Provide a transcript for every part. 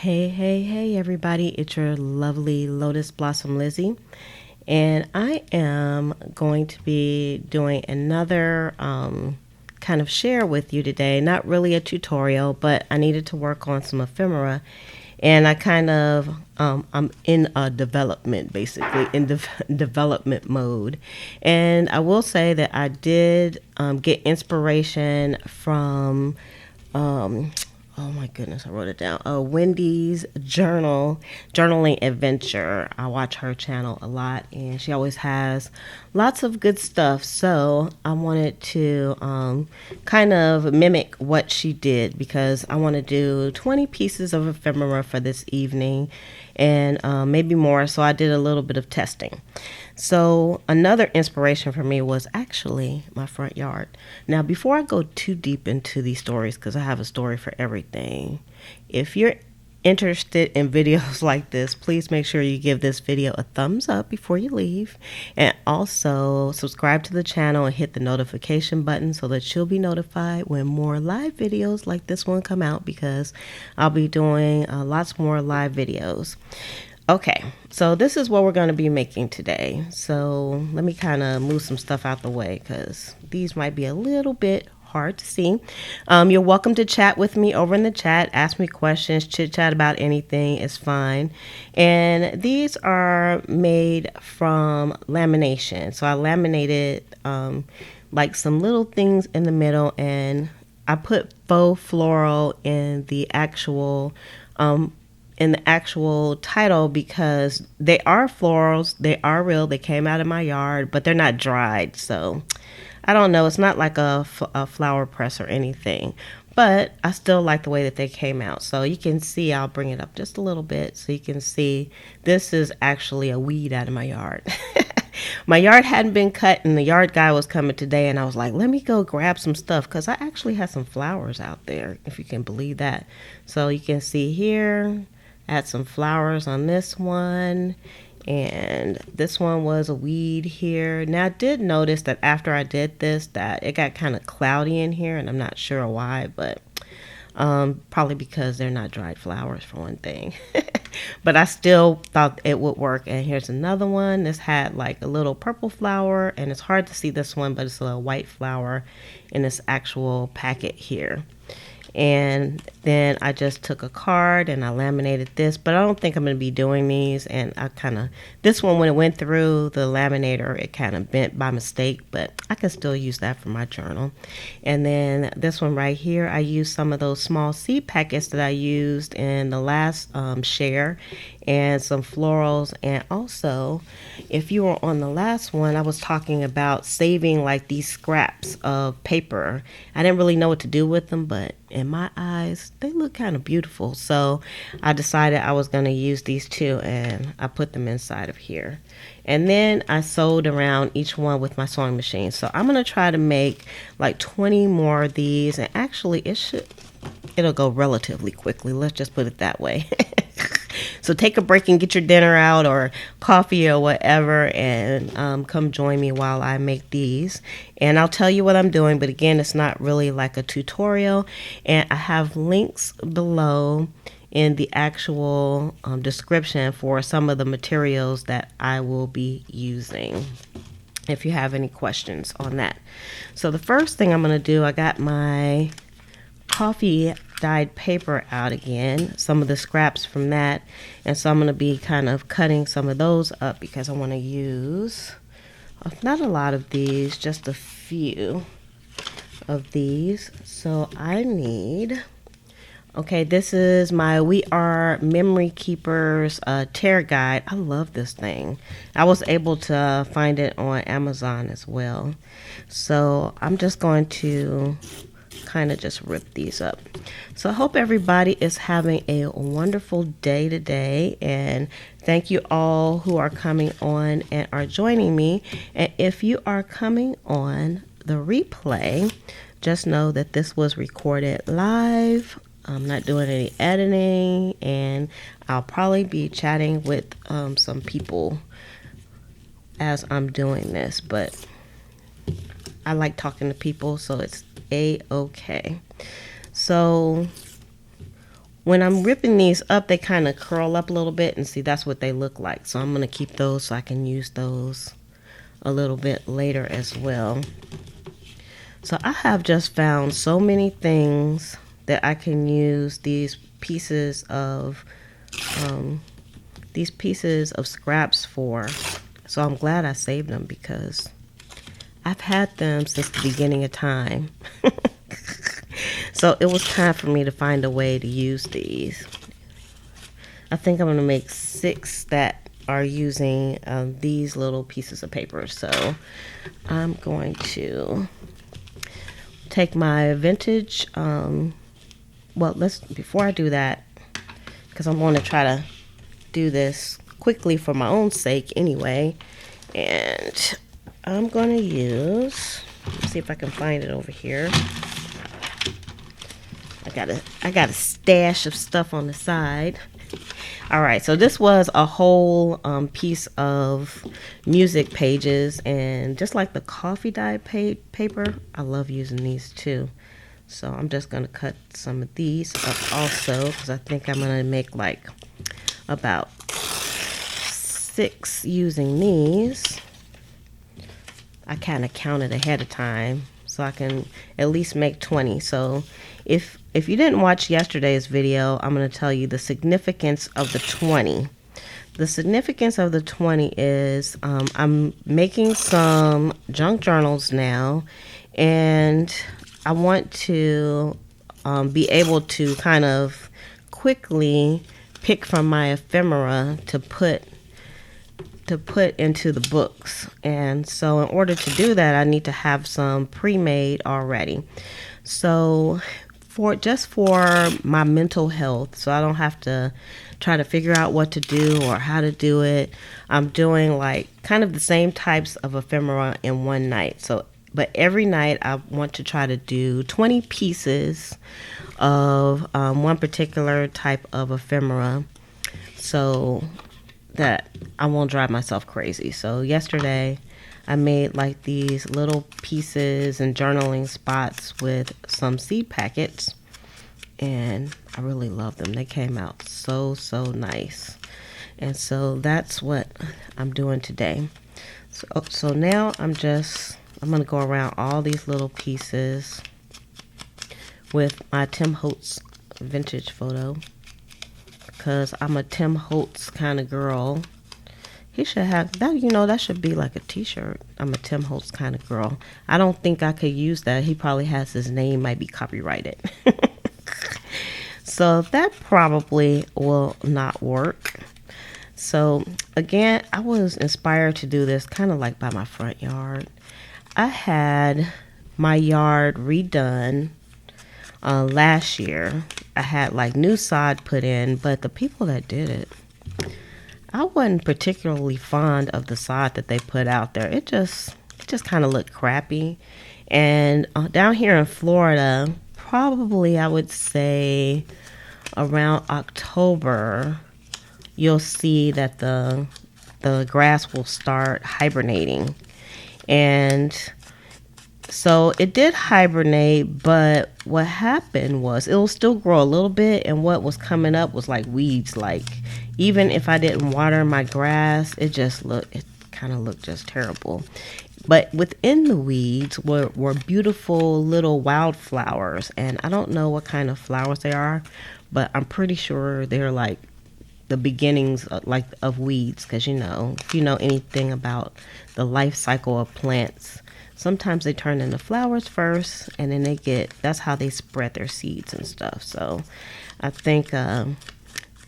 Hey, everybody. It's your lovely Lotus Blossom Lizzie. And I am going to be doing another kind of share with you today. Not really a tutorial, but I needed to work on some ephemera. And I kind of, I'm in a development, basically, in development mode. And I will say that I did get inspiration from oh my goodness, I wrote it down. Wendy's journaling adventure. I watch her channel a lot, and she always has lots of good stuff. So I wanted to kind of mimic what she did because I want to do 20 pieces of ephemera for this evening, and maybe more. So I did a little bit of testing. So another inspiration for me was actually my front yard. Now, before I go too deep into these stories, because I have a story for everything, if you're interested in videos like this, please make sure you give this video a thumbs up before you leave, and also subscribe to the channel and hit the notification button so that you'll be notified when more live videos like this one come out, because I'll be doing lots more live videos. Okay, so this is what we're going to be making today. So let me kind of move some stuff out the way because these might be a little bit hard to see. You're welcome to chat with me over in the chat. Ask me questions, chit chat about anything is fine. And these are made from lamination. So I laminated like some little things in the middle, and I put faux floral in the actual title because they are florals, they are real, they came out of my yard, but they're not dried. So I don't know, it's not like a flower press or anything, but I still like the way that they came out. So you can see, I'll bring it up just a little bit so you can see this is actually a weed out of my yard. My yard hadn't been cut, and the yard guy was coming today, and I was like, let me go grab some stuff because I actually had some flowers out there, if you can believe that. So you can see here, add some flowers on this one, and this one was a weed here. Now I did notice that after I did this that it got kind of cloudy in here, and I'm not sure why, but probably because they're not dried flowers for one thing. But I still thought it would work. And here's another one. This had like a little purple flower, and it's hard to see this one, but it's a little white flower in this actual packet here. And then I just took a card and I laminated this, but I don't think I'm going to be doing these. And I this one, when it went through the laminator, it kind of bent by mistake, but I can still use that for my journal. And then this one right here, I used some of those small seed packets that I used in the last share, and some florals. And also, if you were on the last one, I was talking about saving like these scraps of paper. I didn't really know what to do with them, but in my eyes, they look kind of beautiful. So I decided I was going to use these two, and I put them inside of here. And then I sewed around each one with my sewing machine. So I'm going to try to make like 20 more of these, and actually it'll go relatively quickly. Let's just put it that way. So take a break and get your dinner out or coffee or whatever, and come join me while I make these. And I'll tell you what I'm doing, but again, it's not really like a tutorial. And I have links below in the actual description for some of the materials that I will be using, if you have any questions on that. So the first thing I'm going to do, I got my coffee dyed paper out again, some of the scraps from that, and so I'm going to be kind of cutting some of those up because I want to use not a lot of these, just a few of these. So I need, okay, this is my We Are Memory Keepers tear guide. I love this thing. I was able to find it on Amazon as well. So I'm just going to kind of just rip these up. So I hope everybody is having a wonderful day today, and thank you all who are coming on and are joining me. And if you are coming on the replay, just know that this was recorded live. I'm not doing any editing, and I'll probably be chatting with some people as I'm doing this, but I like talking to people, so it's a-okay. So when I'm ripping these up, they kind of curl up a little bit, and see, that's what they look like. So I'm going to keep those so I can use those a little bit later as well. So I have just found so many things that I can use these pieces of scraps for. So I'm glad I saved them because I've had them since the beginning of time. So it was time for me to find a way to use these. I think I'm going to make 6 that are using these little pieces of paper. So I'm going to take my vintage, before I do that, because I'm going to try to do this quickly for my own sake anyway, and I'm going to use, let's see if I can find it over here. I got a stash of stuff on the side. All right, so this was a whole piece of music pages, and just like the coffee dye paper, I love using these too. So I'm just going to cut some of these up also, because I think I'm going to make like about 6 using these. I kind of counted ahead of time so I can at least make 20. So if you didn't watch yesterday's video, I'm going to tell you the significance of the 20. The significance of the 20 is I'm making some junk journals now, and I want to be able to kind of quickly pick from my ephemera to put into the books. And so in order to do that, I need to have some pre-made already. So for my mental health, so I don't have to try to figure out what to do or how to do it, I'm doing like kind of the same types of ephemera in one night. But every night I want to try to do 20 pieces of one particular type of ephemera, so that I won't drive myself crazy. So yesterday I made like these little pieces and journaling spots with some seed packets, and I really love them. They came out so nice. And so that's what I'm doing today. So now I'm going to go around all these little pieces with my Tim Holtz vintage photo, because I'm a Tim Holtz kind of girl. He should have that, that should be like a t-shirt. I'm a Tim Holtz kind of girl. I don't think I could use that. He probably has his name, might be copyrighted. So that probably will not work. So again, I was inspired to do this kind of like by my front yard. I had my yard redone last year. I had like new sod put in, but the people that did it, I wasn't particularly fond of the sod that they put out there. It just kind of looked crappy. And down here in Florida, probably I would say around October, you'll see that the grass will start hibernating. And so it did hibernate, but what happened was it will still grow a little bit, and what was coming up was like weeds. Like even if I didn't water my grass, it kind of looked just terrible. But within the weeds were beautiful little wildflowers, and I don't know what kind of flowers they are, but I'm pretty sure they're like the beginnings of weeds, because if you know anything about the life cycle of plants, sometimes they turn into flowers first, and then that's how they spread their seeds and stuff. So I think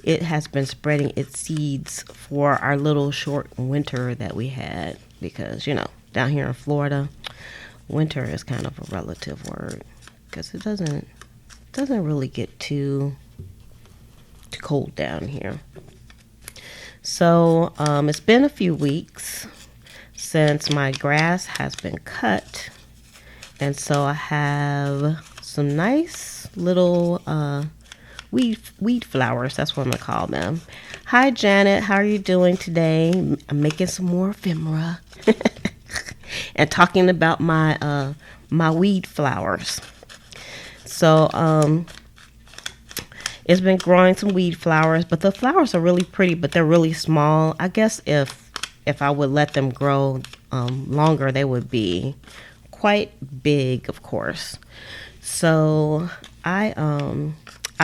it has been spreading its seeds for our little short winter that we had, because down here in Florida, winter is kind of a relative word, because it doesn't really get too cold down here. So it's been a few weeks since my grass has been cut, and so I have some nice little weed flowers. That's what I'm gonna call them. Hi Janet, how are you doing today? I'm making some more ephemera and talking about my my weed flowers. So It's been growing some weed flowers, but the flowers are really pretty, but they're really small. I guess if I would let them grow longer, they would be quite big, of course. So I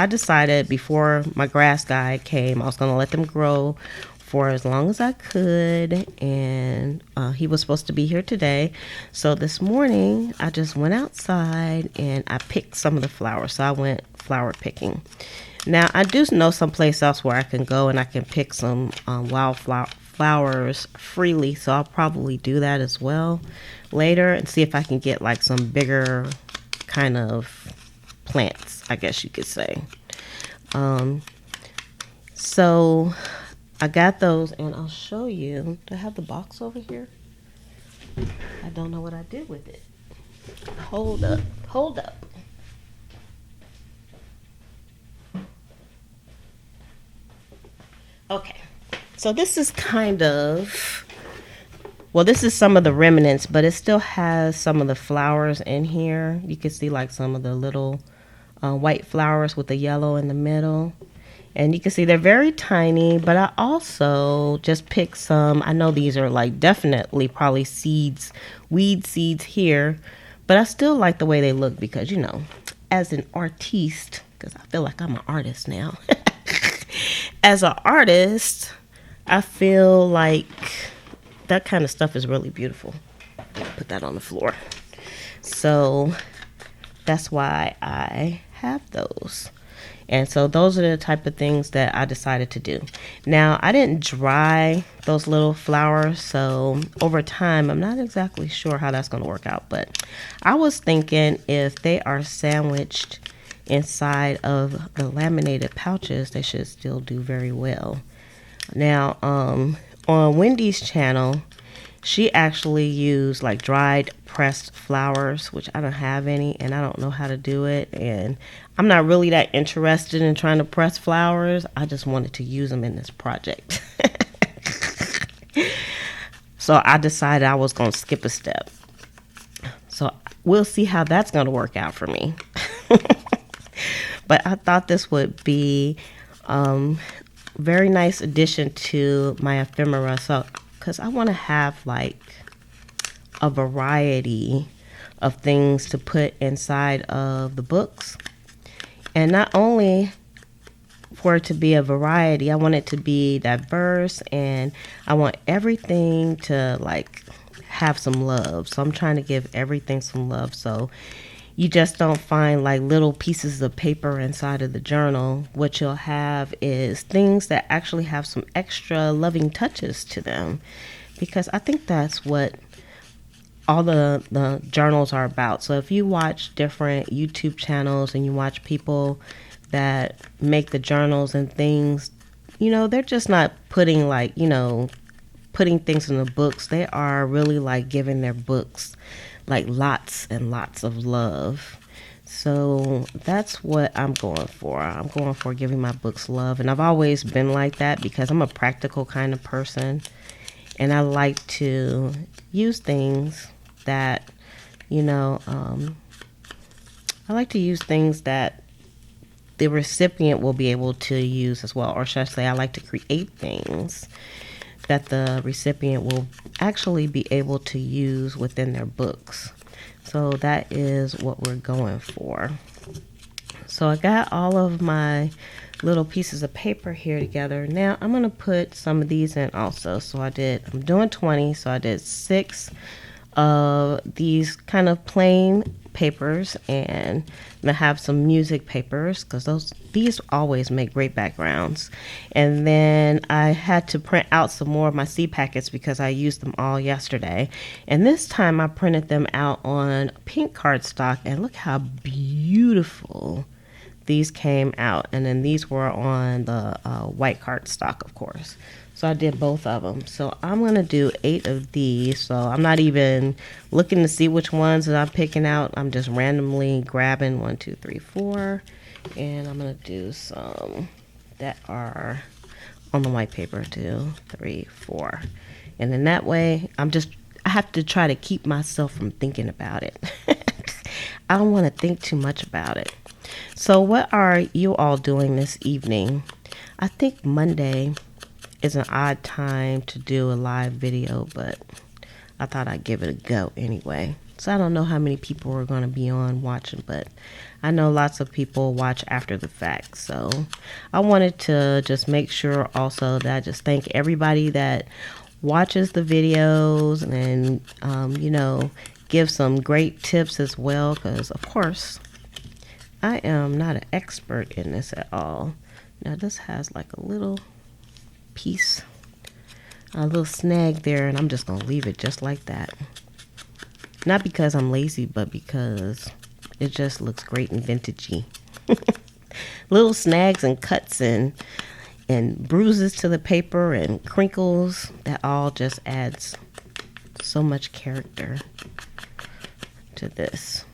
decided before my grass guy came, I was going to let them grow for as long as I could, and he was supposed to be here today. So this morning I just went outside and I picked some of the flowers. So I went flower picking. Now I do know someplace else where I can go and I can pick some flowers freely, so I'll probably do that as well later and see if I can get like some bigger kind of plants, I guess you could say. So I got those, and I'll show you. Do I have the box over here? I don't know what I did with it. Hold up. Okay, so this is this is some of the remnants, but it still has some of the flowers in here. You can see like some of the little white flowers with the yellow in the middle. And you can see they're very tiny, but I also just picked some. I know these are like definitely probably seeds, weed seeds here, but I still like the way they look because, you know, as an artiste, because I feel like I'm an artist now. As an artist, I feel like that kind of stuff is really beautiful. Put that on the floor. So that's why I have those. And so those are the type of things that I decided to do. Now, I didn't dry those little flowers, so over time, I'm not exactly sure how that's going to work out. But I was thinking if they are sandwiched inside of the laminated pouches, they should still do very well. Now, on Wendy's channel, she actually used like dried pressed flowers, which I don't have any and I don't know how to do it. And I'm not really that interested in trying to press flowers. I just wanted to use them in this project. So I decided I was going to skip a step. So we'll see how that's going to work out for me. But I thought this would be very nice addition to my ephemera. So, because I want to have like a variety of things to put inside of the books. And not only for it to be a variety, I want it to be diverse, and I want everything to like have some love. So I'm trying to give everything some love. So you just don't find like little pieces of paper inside of the journal. What you'll have is things that actually have some extra loving touches to them, because I think that's what all the journals are about. So if you watch different YouTube channels and you watch people that make the journals and things, you know, they're just not putting like, you know, putting things in the books. They are really like giving their books like lots and lots of love. So that's what I'm going for. I'm going for giving my books love. And I've always been like that because I'm a practical kind of person. And I like to use things that, you know, I like to use things that the recipient will be able to use as well. Or should I say, I like to create things that the recipient will actually be able to use within their books. So that is what we're going for. So I got all of my little pieces of paper here together. Now I'm going to put some of these in also. So I'm doing 20. So I did 6 of these kind of plain papers, and I'm gonna have some music papers because these always make great backgrounds. And then I had to print out some more of my seed packets because I used them all yesterday, and this time I printed them out on pink cardstock, and look how beautiful these came out. And then these were on the white cardstock, of course. So I did both of them. So I'm going to do 8 of these. So I'm not even looking to see which ones that I'm picking out. I'm just randomly grabbing 1, 2, 3, 4. And I'm going to do some that are on the white paper. 2, 3, 4. And then that way, I have to try to keep myself from thinking about it. I don't want to think too much about it. So what are you all doing this evening? I think Monday is an odd time to do a live video, but I thought I'd give it a go anyway. So I don't know how many people are going to be on watching, but I know lots of people watch after the fact. So I wanted to just make sure also that I just thank everybody that watches the videos and, give some great tips as well. Because, of course, I am not an expert in this at all. Now, this has like a little piece, a little snag there, and I'm just going to leave it just like that. Not because I'm lazy, but because it just looks great and vintagey. Little snags and cuts and bruises to the paper and crinkles, that all just adds so much character to this.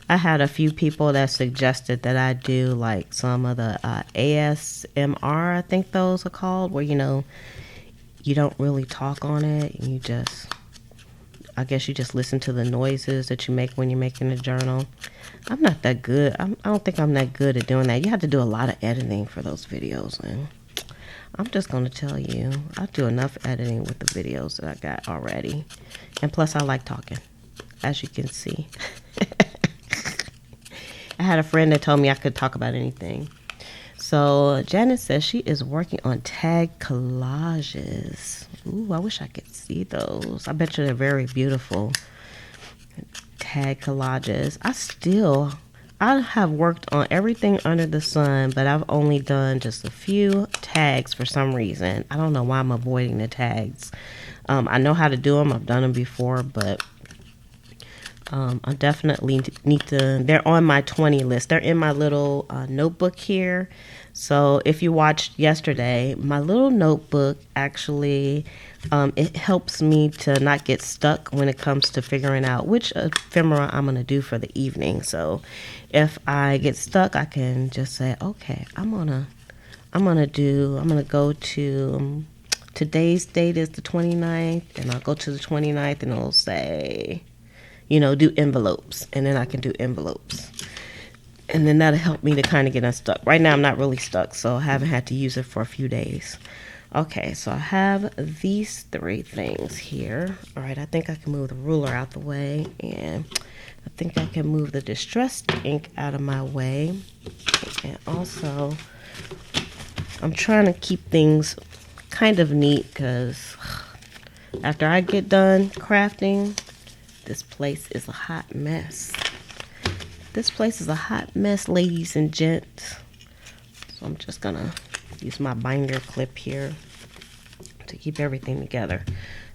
I had a few people that suggested that I do like some of the ASMR, I think those are called, where you don't really talk on it, and I guess you just listen to the noises that you make when you're making a journal. I'm not that good. I don't think I'm that good at doing that. You have to do a lot of editing for those videos, and I'm just going to tell you, I do enough editing with the videos that I got already. And plus, I like talking, as you can see. I had a friend that told me I could talk about anything. So Janet says she is working on tag collages. Ooh, I wish I could see those. I bet you they're very beautiful. Tag collages. I have worked on everything under the sun, but I've only done just a few tags for some reason. I don't know why I'm avoiding the tags. I know how to do them. I've done them before, but I definitely need to. They're on my 20 list. They're in my little notebook here. So if you watched yesterday, my little notebook actually, it helps me to not get stuck when it comes to figuring out which ephemera I'm going to do for the evening. So if I get stuck, I can just say, okay, I'm gonna go to, today's date is the 29th, and I'll go to the 29th, and it'll say, do envelopes, and then I can do envelopes. And then that'll help me to kind of get unstuck. Right now I'm not really stuck, so I haven't had to use it for a few days. Okay, so I have these three things here. All right, I think I can move the ruler out the way, and I think I can move the distressed ink out of my way. And also, I'm trying to keep things kind of neat, because after I get done crafting, this place is a hot mess. This place is a hot mess, ladies and gents. So I'm just gonna use my binder clip here to keep everything together.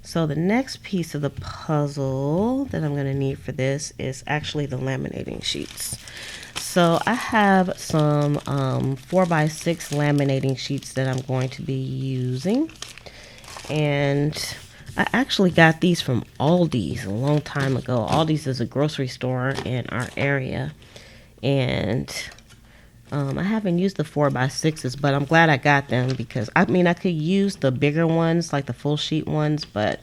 So the next piece of the puzzle that I'm gonna need for this is actually the laminating sheets. So I have some 4x6 laminating sheets that I'm going to be using. And I actually got these from Aldi's a long time ago. Aldi's is a grocery store in our area. And I haven't used the 4x6s, but I'm glad I got them, because I could use the bigger ones, like the full sheet ones, but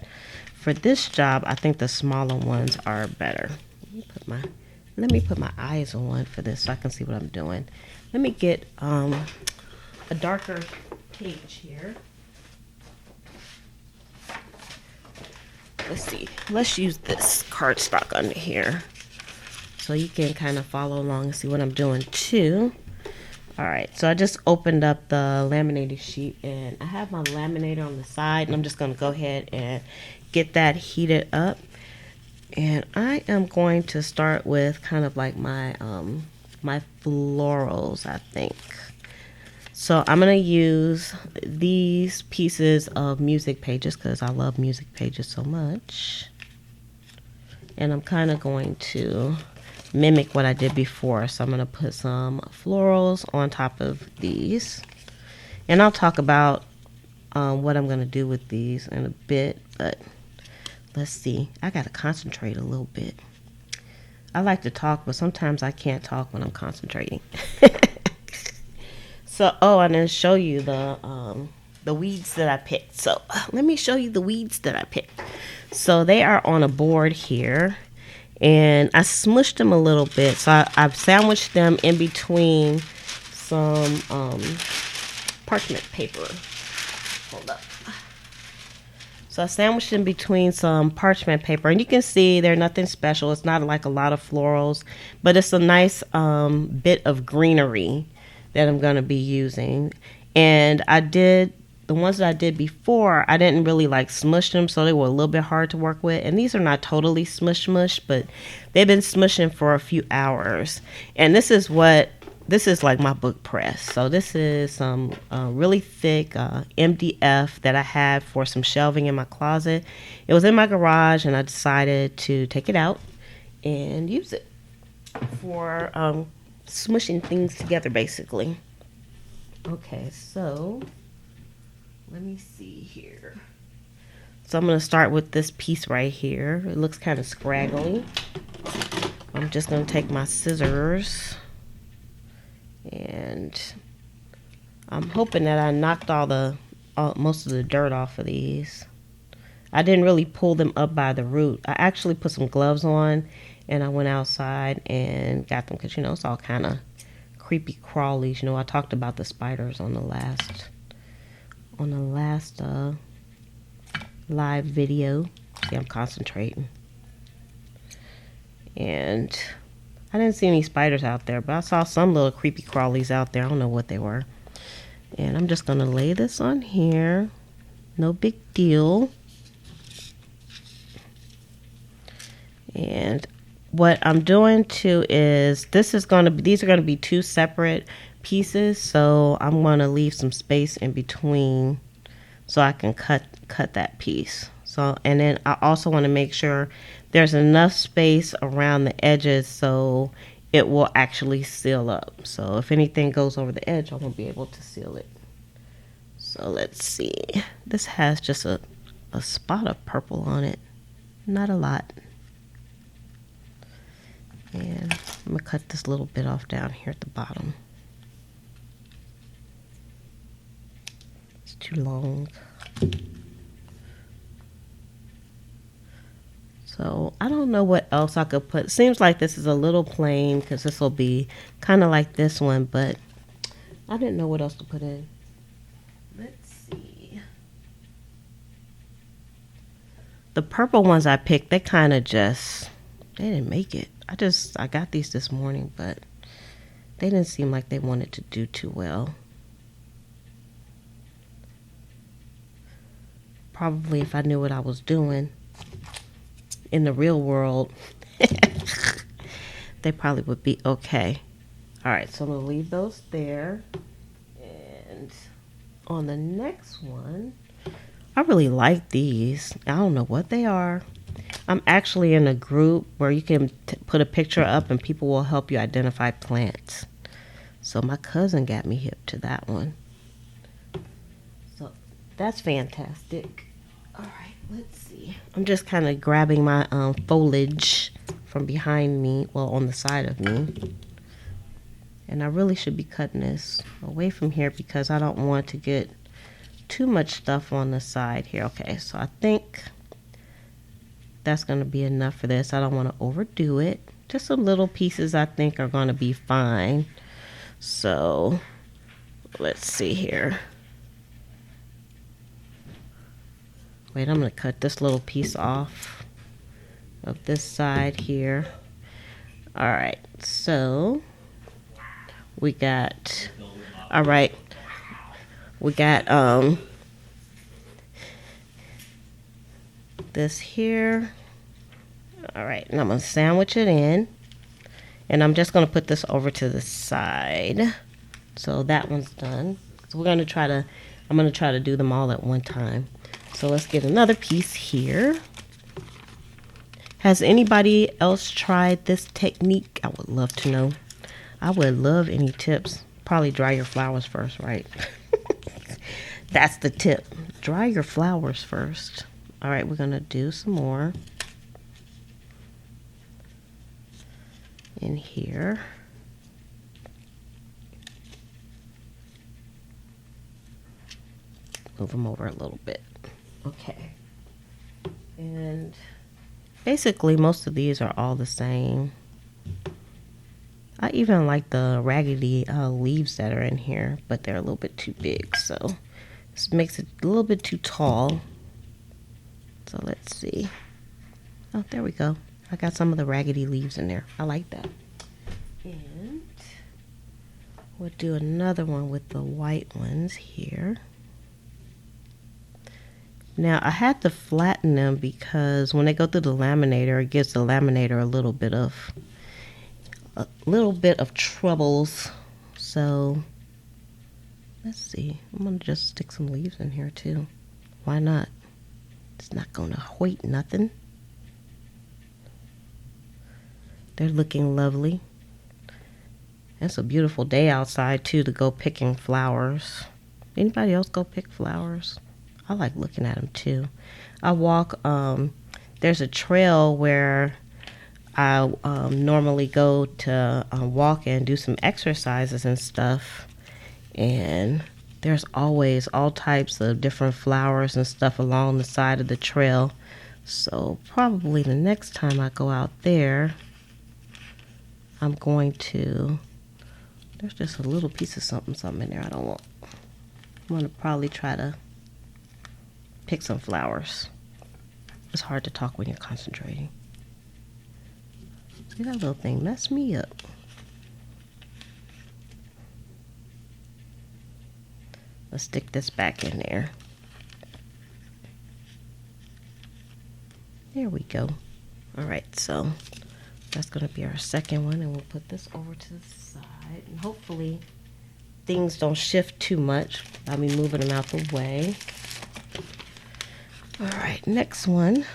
for this job, I think the smaller ones are better. Let me put my eyes on one for this so I can see what I'm doing. Let me get a darker page here. Let's see. Let's use this cardstock under here so you can kind of follow along and see what I'm doing too. All right, so I just opened up the laminated sheet, and I have my laminator on the side, and I'm just going to go ahead and get that heated up. And I am going to start with kind of like my my florals, I think. So I'm going to use these pieces of music pages because I love music pages so much. And I'm kind of going to mimic what I did before. So I'm going to put some florals on top of these. And I'll talk about what I'm going to do with these in a bit. But let's see. I got to concentrate a little bit. I like to talk, but sometimes I can't talk when I'm concentrating. So, I'm going to show you the weeds that I picked. So, let me show you the weeds that I picked. So, they are on a board here. And I smushed them a little bit. So I've sandwiched them in between some parchment paper. Hold up. So I sandwiched in between some parchment paper, and you can see they're nothing special. It's not like a lot of florals, but it's a nice bit of greenery that I'm going to be using. And the ones that I did before, I didn't really like smush them, so they were a little bit hard to work with. And these are not totally smush, but they've been smushing for a few hours. And this is like my book press. So this is some really thick MDF that I had for some shelving in my closet. It was in my garage, and I decided to take it out and use it for smushing things together, basically. Okay, so let me see here. So I'm going to start with this piece right here. It looks kind of scraggly. I'm just going to take my scissors, and I'm hoping that I knocked most of the dirt off of these. I didn't really pull them up by the root. I actually put some gloves on, and I went outside and got them because, it's all kind of creepy crawlies. I talked about the spiders on the last live video. See, I'm concentrating. And I didn't see any spiders out there, but I saw some little creepy crawlies out there. I don't know what they were. And I'm just going to lay this on here. No big deal. And what I'm doing too is these are going to be two separate pieces, so I'm going to leave some space in between so I can cut that piece. So, and then I also want to make sure there's enough space around the edges so it will actually seal up. So if anything goes over the edge, I won't be able to seal it. So let's see. This has just a spot of purple on it. Not a lot. And I'm going to cut this little bit off down here at the bottom. It's too long. So I don't know what else I could put. Seems like this is a little plain because this will be kind of like this one, but I didn't know what else to put in. Let's see. The purple ones I picked, they kind of they didn't make it. I got these this morning, but they didn't seem like they wanted to do too well. Probably if I knew what I was doing in the real world, they probably would be okay. All right, so I'm going to leave those there. And on the next one, I really like these. I don't know what they are. I'm actually in a group where you can put a picture up and people will help you identify plants. So my cousin got me hip to that one. So that's fantastic. All right, let's see. I'm just kind of grabbing my foliage from behind me, well, on the side of me. And I really should be cutting this away from here because I don't want to get too much stuff on the side here. Okay, so I think that's going to be enough for this. I don't want to overdo it. Just some little pieces I think are going to be fine. So let's see here. Wait, I'm going to cut this little piece off of this side here. All right, so we got, this here. All right, and I'm going to sandwich it in. And I'm just going to put this over to the side. So that one's done. So I'm going to try to do them all at one time. So let's get another piece here. Has anybody else tried this technique? I would love to know. I would love any tips. Probably dry your flowers first, right? That's the tip. Dry your flowers first. All right, we're going to do some more in here. Move them over a little bit. Okay. And Basically, most of these are all the same. I even like the raggedy leaves that are in here, but they're a little bit too big, so this makes it a little bit too tall. So let's see. Oh, there we go. I got some of the raggedy leaves in there. I like that. And we'll do another one with the white ones here. Now, I had to flatten them because when they go through the laminator, it gives the laminator a little bit of troubles. So, let's see. I'm going to just stick some leaves in here too. Why not? It's not going to hoit nothing. They're looking lovely. It's a beautiful day outside too to go picking flowers. Anybody else go pick flowers? I like looking at them too. I walk, there's a trail where I normally go to walk and do some exercises and stuff. And there's always all types of different flowers and stuff along the side of the trail. So probably the next time I go out there, I'm going to, there's just a little piece of something in there I don't want. I'm going to probably try to pick some flowers. It's hard to talk when you're concentrating. See, that little thing messed me up. Let's stick this back in there. There we go. All right, so that's going to be our second one, and we'll put this over to the side. And hopefully things don't shift too much. I'll be moving them out the way. All right, next one.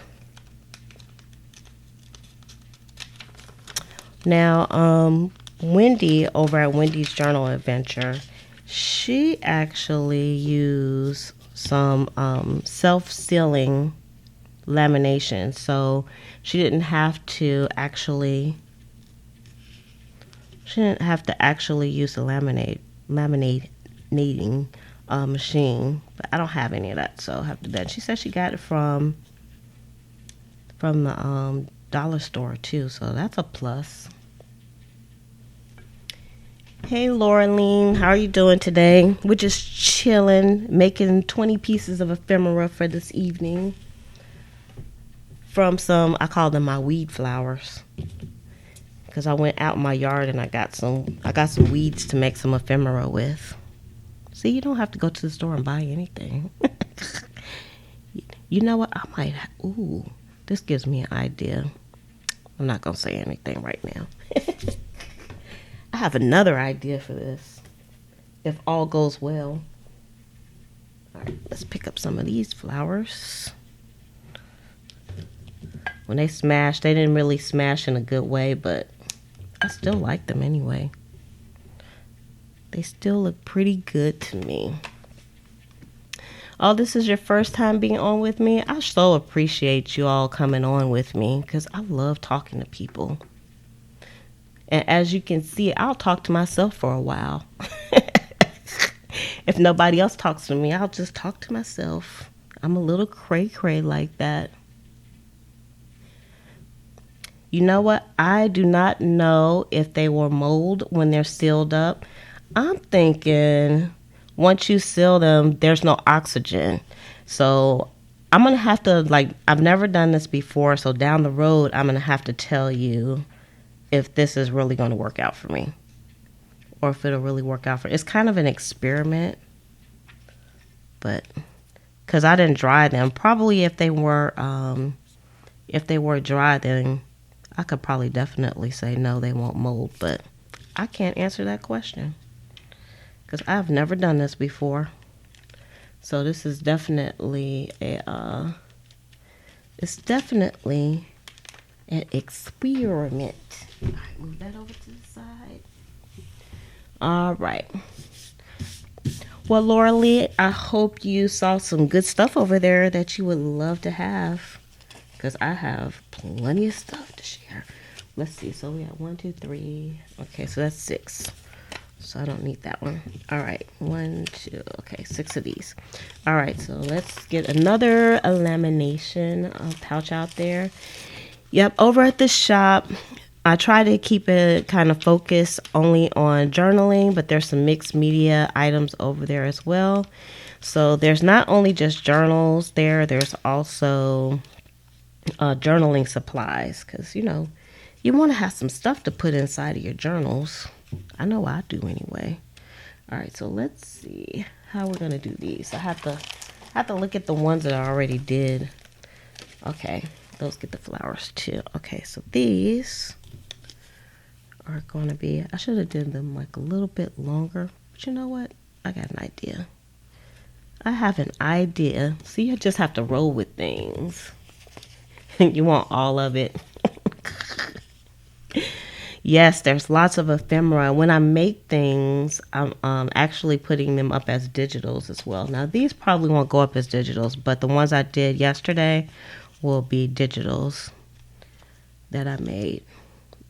Now, Wendy over at Wendy's Journal Adventure, she actually used some self-sealing lamination. So she didn't have to actually use the laminating machine, but I don't have any of that, so I'll have to do that. She said she got it from the dollar store too, so that's a plus. Hey Laureline, how are you doing today? We're just chilling, making 20 pieces of ephemera for this evening from some, I call them my weed flowers, because I went out in my yard and I got some weeds to make some ephemera with. See, you don't have to go to the store and buy anything. You know what? I might this gives me an idea. I'm not going to say anything right now. I have another idea for this, if all goes well. All right, let's pick up some of these flowers. When they smashed, they didn't really smash in a good way, but I still like them anyway. They still look pretty good to me. Oh, this is your first time being on with me? I so appreciate you all coming on with me because I love talking to people. And as you can see, I'll talk to myself for a while. If nobody else talks to me, I'll just talk to myself. I'm a little cray-cray like that. You know what? I do not know if they will mold when they're sealed up. I'm thinking once you seal them, there's no oxygen. So I'm going to have to, I've never done this before. So down the road, I'm going to have to tell you if this is really going to work out for me. Or if it'll really work out for me. It's kind of an experiment. But, because I didn't dry them. Probably if they were dry, then I could probably definitely say no, they won't mold. But I can't answer that question, because I've never done this before. So this is definitely an experiment. All right, move that over to the side. All right. Well, Laura Lee, I hope you saw some good stuff over there that you would love to have, because I have plenty of stuff to share. Let's see. So we got 1, 2, 3. Okay, so that's 6. So I don't need that one. All right, 1, 2. Okay, 6 of these. All right, so let's get another lamination pouch out there. Yep, over at the shop, I try to keep it kind of focused only on journaling, but there's some mixed media items over there as well. So there's not only just journals there's also journaling supplies because, you want to have some stuff to put inside of your journals. I know I do anyway. All right, so let's see how we're going to do these. I have to look at the ones that I already did. Okay, those get the flowers too. Okay, so these are going to be, I should have did them like a little bit longer, but you know what? I got an idea. I have an idea. See, you just have to roll with things. You want all of it. Yes, there's lots of ephemera. When I make things, I'm actually putting them up as digitals as well. Now, these probably won't go up as digitals, but the ones I did yesterday will be digitals that I made.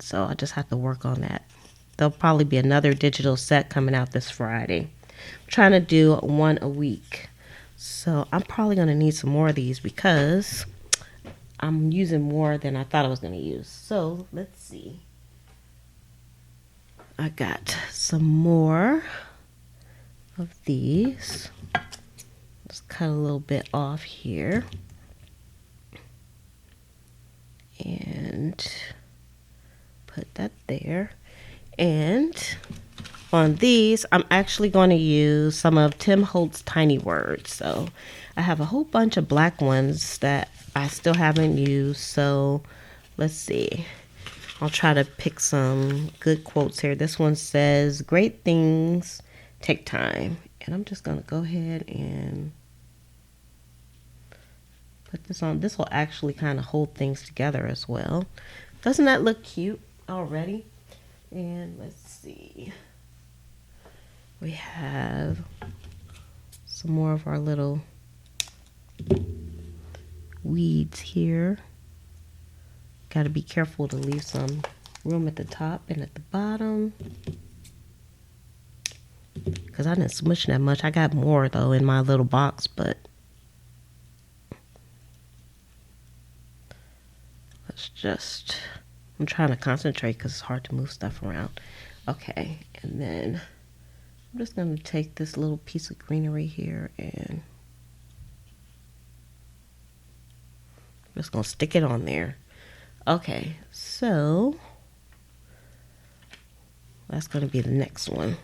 So I just have to work on that. There'll probably be another digital set coming out this Friday. I'm trying to do one a week. So I'm probably going to need some more of these because I'm using more than I thought I was going to use. So let's see. I got some more of these. Let's cut a little bit off here. And put that there. And on these, I'm actually going to use some of Tim Holtz's Tiny Words. So I have a whole bunch of black ones that I still haven't used. So let's see. I'll try to pick some good quotes here. This one says, "Great things take time." And I'm just going to go ahead and put this on. This will actually kind of hold things together as well. Doesn't that look cute already? And let's see. We have some more of our little weeds here. Got to be careful to leave some room at the top and at the bottom. Because I didn't smush that much. I got more, though, in my little box, but let's just, I'm trying to concentrate because it's hard to move stuff around. Okay, and then I'm just going to take this little piece of greenery here and I'm just going to stick it on there. Okay, so that's going to be the next one.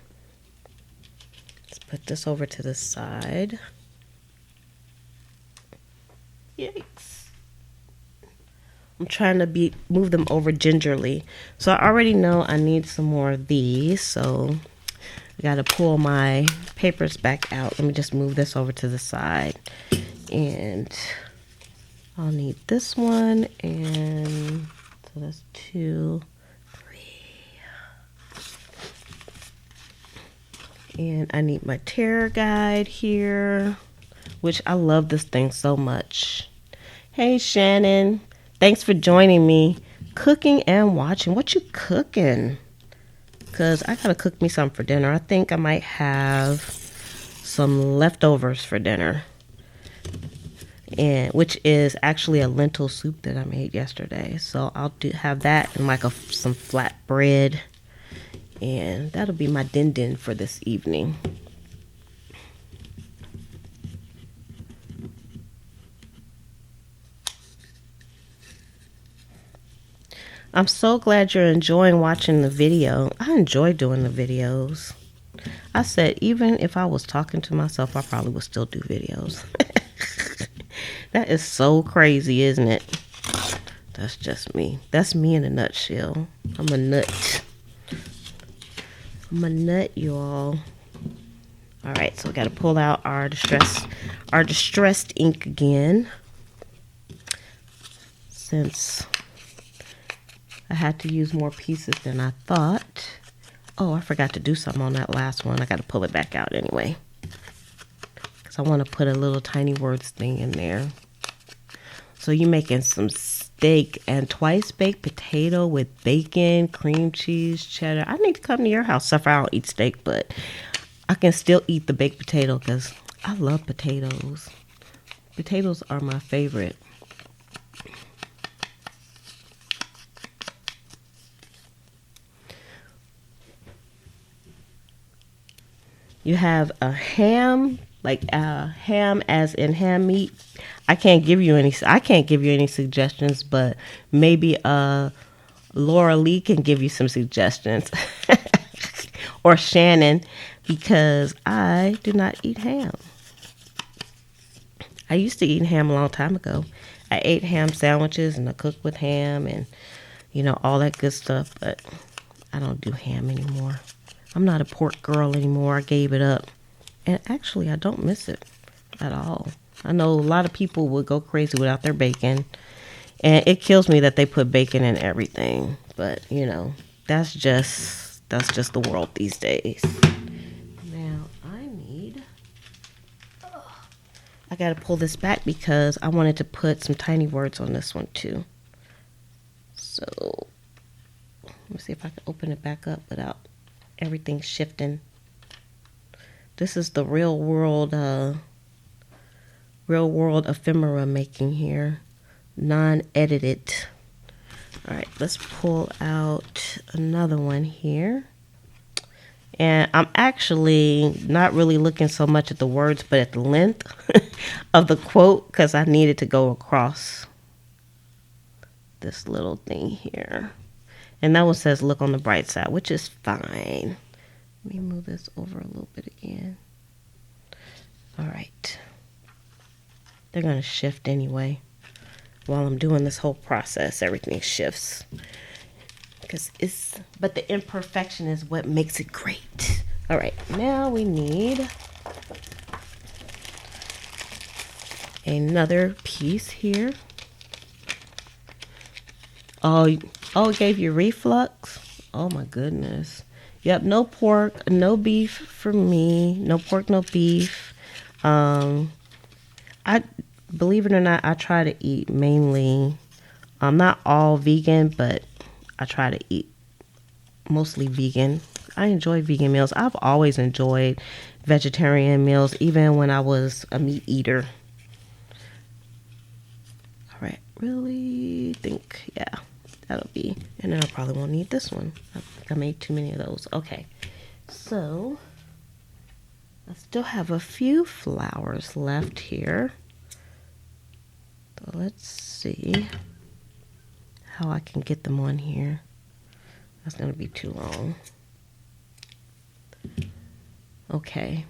Let's put this over to the side. Yikes. I'm trying to move them over gingerly. So I already know I need some more of these, so I got to pull my papers back out. Let me just move this over to the side. And I'll need this one, and so that's 2, 3. And I need my terror guide here, which I love this thing so much. Hey, Shannon. Thanks for joining me. Cooking and watching. What you cooking? Because I got to cook me something for dinner. I think I might have some leftovers for dinner. And which is actually a lentil soup that I made yesterday. So I'll have that and like some flat bread. And that'll be my din-din for this evening. I'm so glad you're enjoying watching the video. I enjoy doing the videos. I said even if I was talking to myself, I probably would still do videos. That is so crazy, isn't it? That's just me. That's me in a nutshell. I'm a nut. I'm a nut, y'all. All right, so we got to pull out our distressed ink again. Since I had to use more pieces than I thought. Oh, I forgot to do something on that last one. I got to pull it back out anyway. Because I want to put a little tiny words thing in there. So you're making some steak and twice baked potato with bacon, cream cheese, cheddar. I need to come to your house. Except I don't eat steak, but I can still eat the baked potato because I love potatoes. Potatoes are my favorite. You have a ham, like ham as in ham meat. I can't give you any suggestions, but maybe Laura Lee can give you some suggestions. Or Shannon, because I do not eat ham. I used to eat ham a long time ago. I ate ham sandwiches and I cooked with ham and, all that good stuff, but I don't do ham anymore. I'm not a pork girl anymore. I gave it up. And actually, I don't miss it at all. I know a lot of people would go crazy without their bacon. And it kills me that they put bacon in everything. But, that's just the world these days. Now, I got to pull this back because I wanted to put some tiny words on this one too. So, let me see if I can open it back up without everything shifting. This is the real world ephemera making here, non-edited. All right, let's pull out another one here. And I'm actually not really looking so much at the words, but at the length of the quote, because I needed to go across this little thing here. And that one says, look on the bright side, which is fine. Let me move this over a little bit again. All right. They're going to shift anyway. While I'm doing this whole process, everything shifts. But the imperfection is what makes it great. All right, now we need another piece here. Oh, it gave you reflux? Oh my goodness. Yep, no pork, no beef for me. No pork, no beef. I believe it or not, I try to eat mainly, not all vegan, but I try to eat mostly vegan. I enjoy vegan meals. I've always enjoyed vegetarian meals, even when I was a meat eater. All right, really think, yeah, that'll be, and then I probably won't need this one. I think I made too many of those. Okay, so I still have a few flowers left here. So let's see how I can get them on here. That's going to be too long. Okay.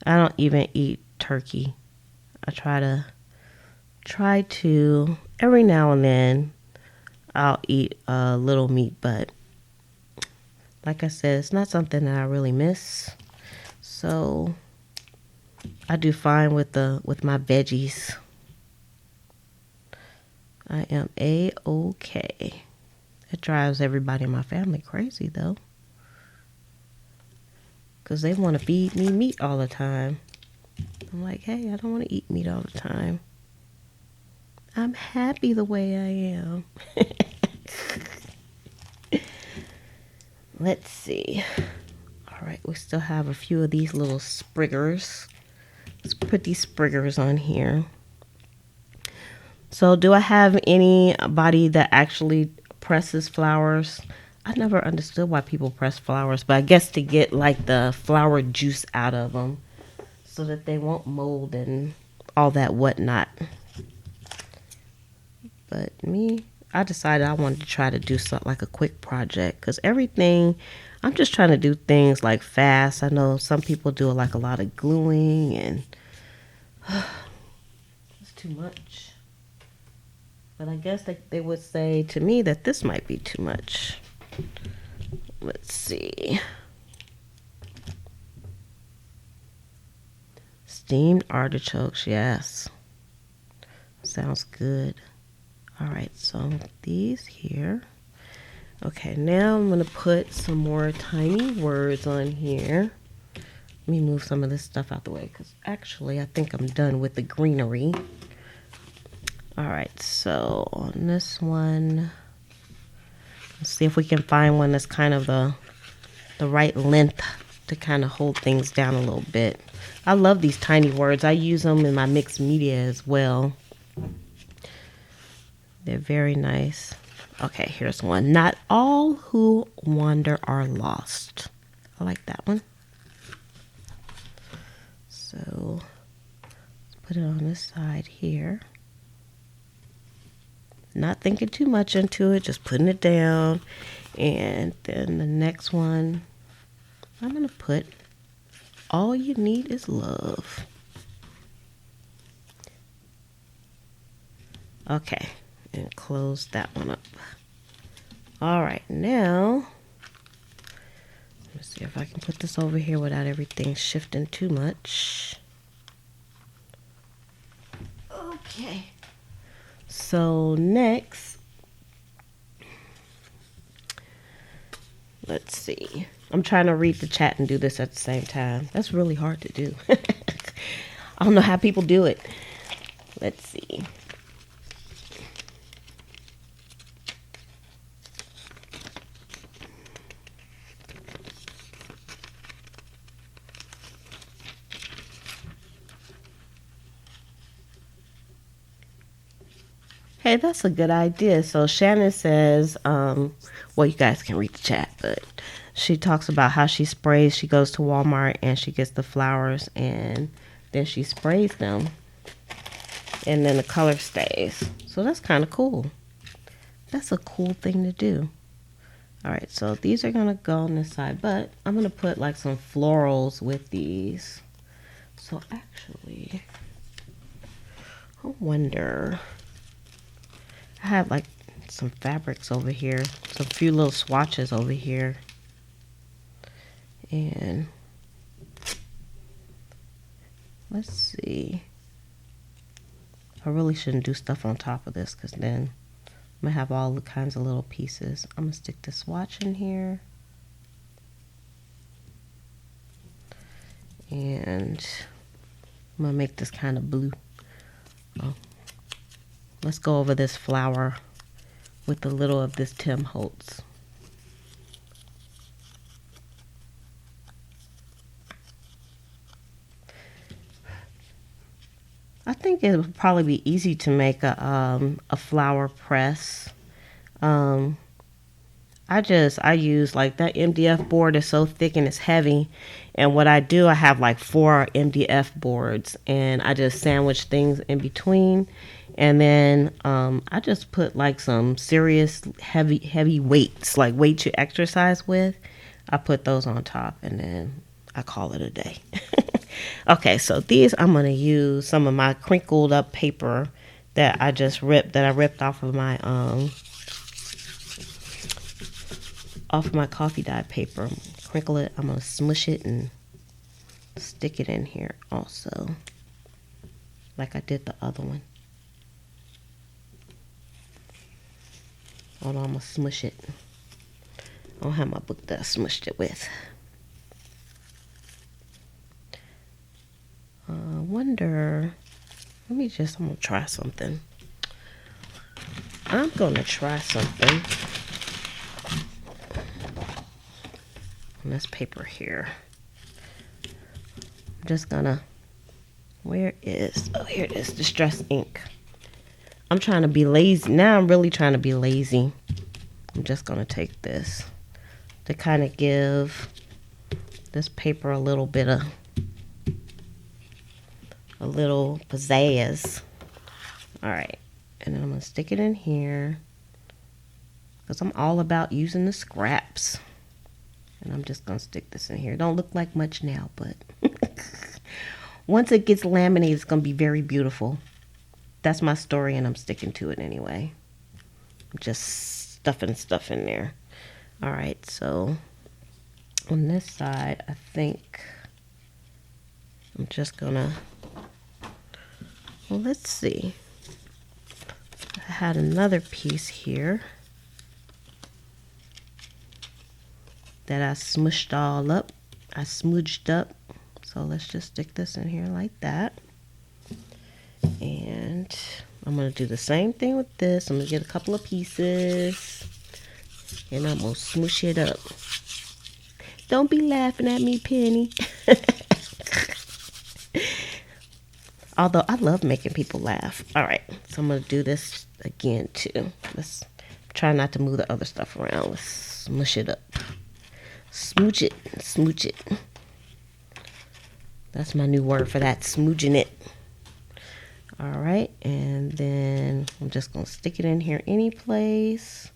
I don't even eat turkey. I try to every now and then I'll eat a little meat, but like I said, it's not something that I really miss. So I do fine with my veggies. I am A-okay. It drives everybody in my family crazy, though. Because they want to feed me meat all the time. I'm like, hey, I don't want to eat meat all the time. I'm happy the way I am. Let's see. All right, we still have a few of these little spriggers. Let's put these spriggers on here. So do I have anybody that actually presses flowers? I never understood why people press flowers, but I guess to get like the flower juice out of them so that they won't mold and all that whatnot. But me, I decided I wanted to try to do something like a quick project because everything, I'm just trying to do things like fast. I know some people do like a lot of gluing and it's too much. But I guess they would say to me that this might be too much. Let's see. Steamed artichokes, yes. Sounds good. All right, so these here. Okay, now I'm going to put some more tiny words on here. Let me move some of this stuff out the way because actually I think I'm done with the greenery. All right, so on this one, let's see if we can find one that's kind of the right length to kind of hold things down a little bit. I love these tiny words. I use them in my mixed media as well. They're very nice. Okay, here's one. Not all who wander are lost. I like that one. So let's put it on this side here. Not thinking too much into it, just putting it down. And then the next one, I'm going to put All You Need Is Love. Okay, and close that one up. All right, now, let's see if I can put this over here without everything shifting too much. Okay. So next, let's see. I'm trying to read the chat and do this at the same time. That's really hard to do. I don't know how people do it. Let's see. Hey, that's a good idea. So Shannon says, well, you guys can read the chat, but she talks about how she sprays. She goes to Walmart and she gets the flowers and then she sprays them and then the color stays. So that's kind of cool. That's a cool thing to do. All right, so these are going to go on this side, but I'm going to put like some florals with these. So actually, I wonder... I have like some fabrics over here, some few little swatches over here. And let's see. I really shouldn't do stuff on top of this because then I'm gonna have all the kinds of little pieces. I'm gonna stick the swatch in here. And I'm gonna make this kind of blue. Oh. Let's go over this flower with a little of this Tim Holtz. I think it would probably be easy to make a flower press. I use like that MDF board is so thick and it's heavy. And what I do, I have like 4 MDF boards and I just sandwich things in between. And then I just put like some serious heavy weights, like weights you exercise with. I put those on top and then I call it a day. Okay, so these I'm going to use some of my crinkled up paper that I just ripped, that I ripped off of my coffee dye paper. Crinkle it. I'm going to smush it and stick it in here also, like I did the other one. Hold on, I'm going to smush it. I don't have my book that I smushed it with. I wonder, I'm going to try something. I'm going to try something on this paper here. I'm just going to, here it is, Distress ink. I'm trying to be lazy. Now I'm really trying to be lazy. I'm just going to take this to kind of give this paper a little bit of, a little pizzazz. All right. And then I'm going to stick it in here because I'm all about using the scraps. And I'm just going to stick this in here. Don't look like much now, but once it gets laminated, it's going to be very beautiful. That's my story, and I'm sticking to it anyway. I'm just stuffing stuff in there. All right, so on this side, I think I'm just gonna, well, let's see. I had another piece here that I smushed all up. I smudged up. So let's just stick this in here like that. And I'm going to do the same thing with this. I'm going to get a couple of pieces. And I'm going to smoosh it up. Don't be laughing at me, Penny. Although I love making people laugh. All right. So I'm going to do this again, too. Let's try not to move the other stuff around. Let's smush it up. Smooch it, smooch it. That's my new word for that, smooching it. All right, and then I'm just gonna stick it in here any place.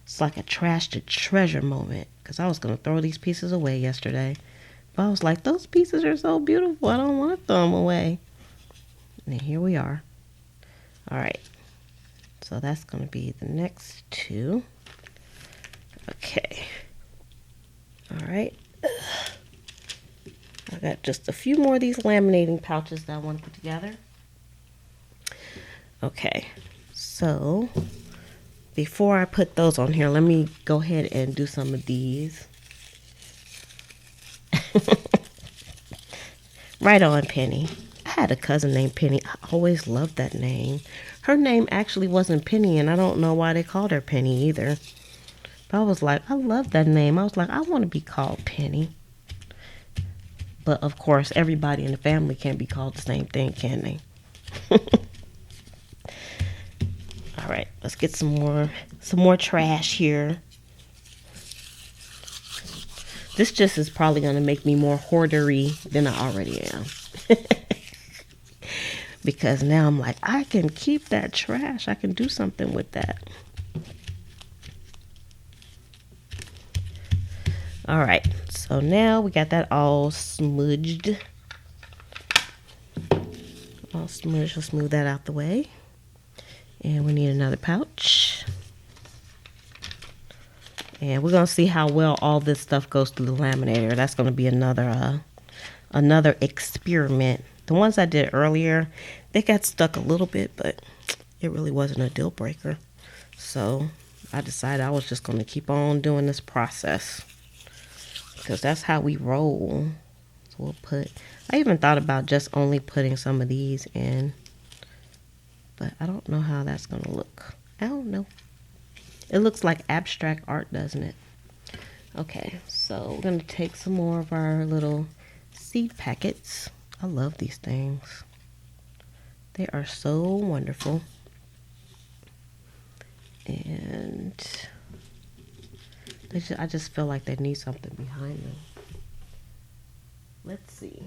It's like a trash to treasure moment, because I was gonna throw these pieces away yesterday, but I was like, those pieces are so beautiful, I don't want to throw them away. And here we are. All right, so that's gonna be the next two. Okay. All right. I got just a few more of these laminating pouches that I want to put together. Okay, so before I put those on here, let me go ahead and do some of these. Right on, Penny. I had a cousin named Penny. I always loved that name. Her name actually wasn't Penny, and I don't know why they called her Penny either. But I was like, I love that name. I was like, I want to be called Penny. But of course, everybody in the family can't be called the same thing, can they? All right, let's get some more trash here. This just is probably going to make me more hoardery than I already am. Because now I'm like, I can keep that trash. I can do something with that. All right, so now we got that all smudged. All smudged. Let's move that out the way. And we need another pouch. And we're going to see how well all this stuff goes through the laminator. That's going to be another experiment. The ones I did earlier, they got stuck a little bit, but it really wasn't a deal breaker. So I decided I was just going to keep on doing this process, because that's how we roll. So I even thought about just only putting some of these in, but I don't know how that's going to look. I don't know. It looks like abstract art, doesn't it? Okay, so we're going to take some more of our little seed packets. I love these things. They are so wonderful. And I just feel like they need something behind them. Let's see.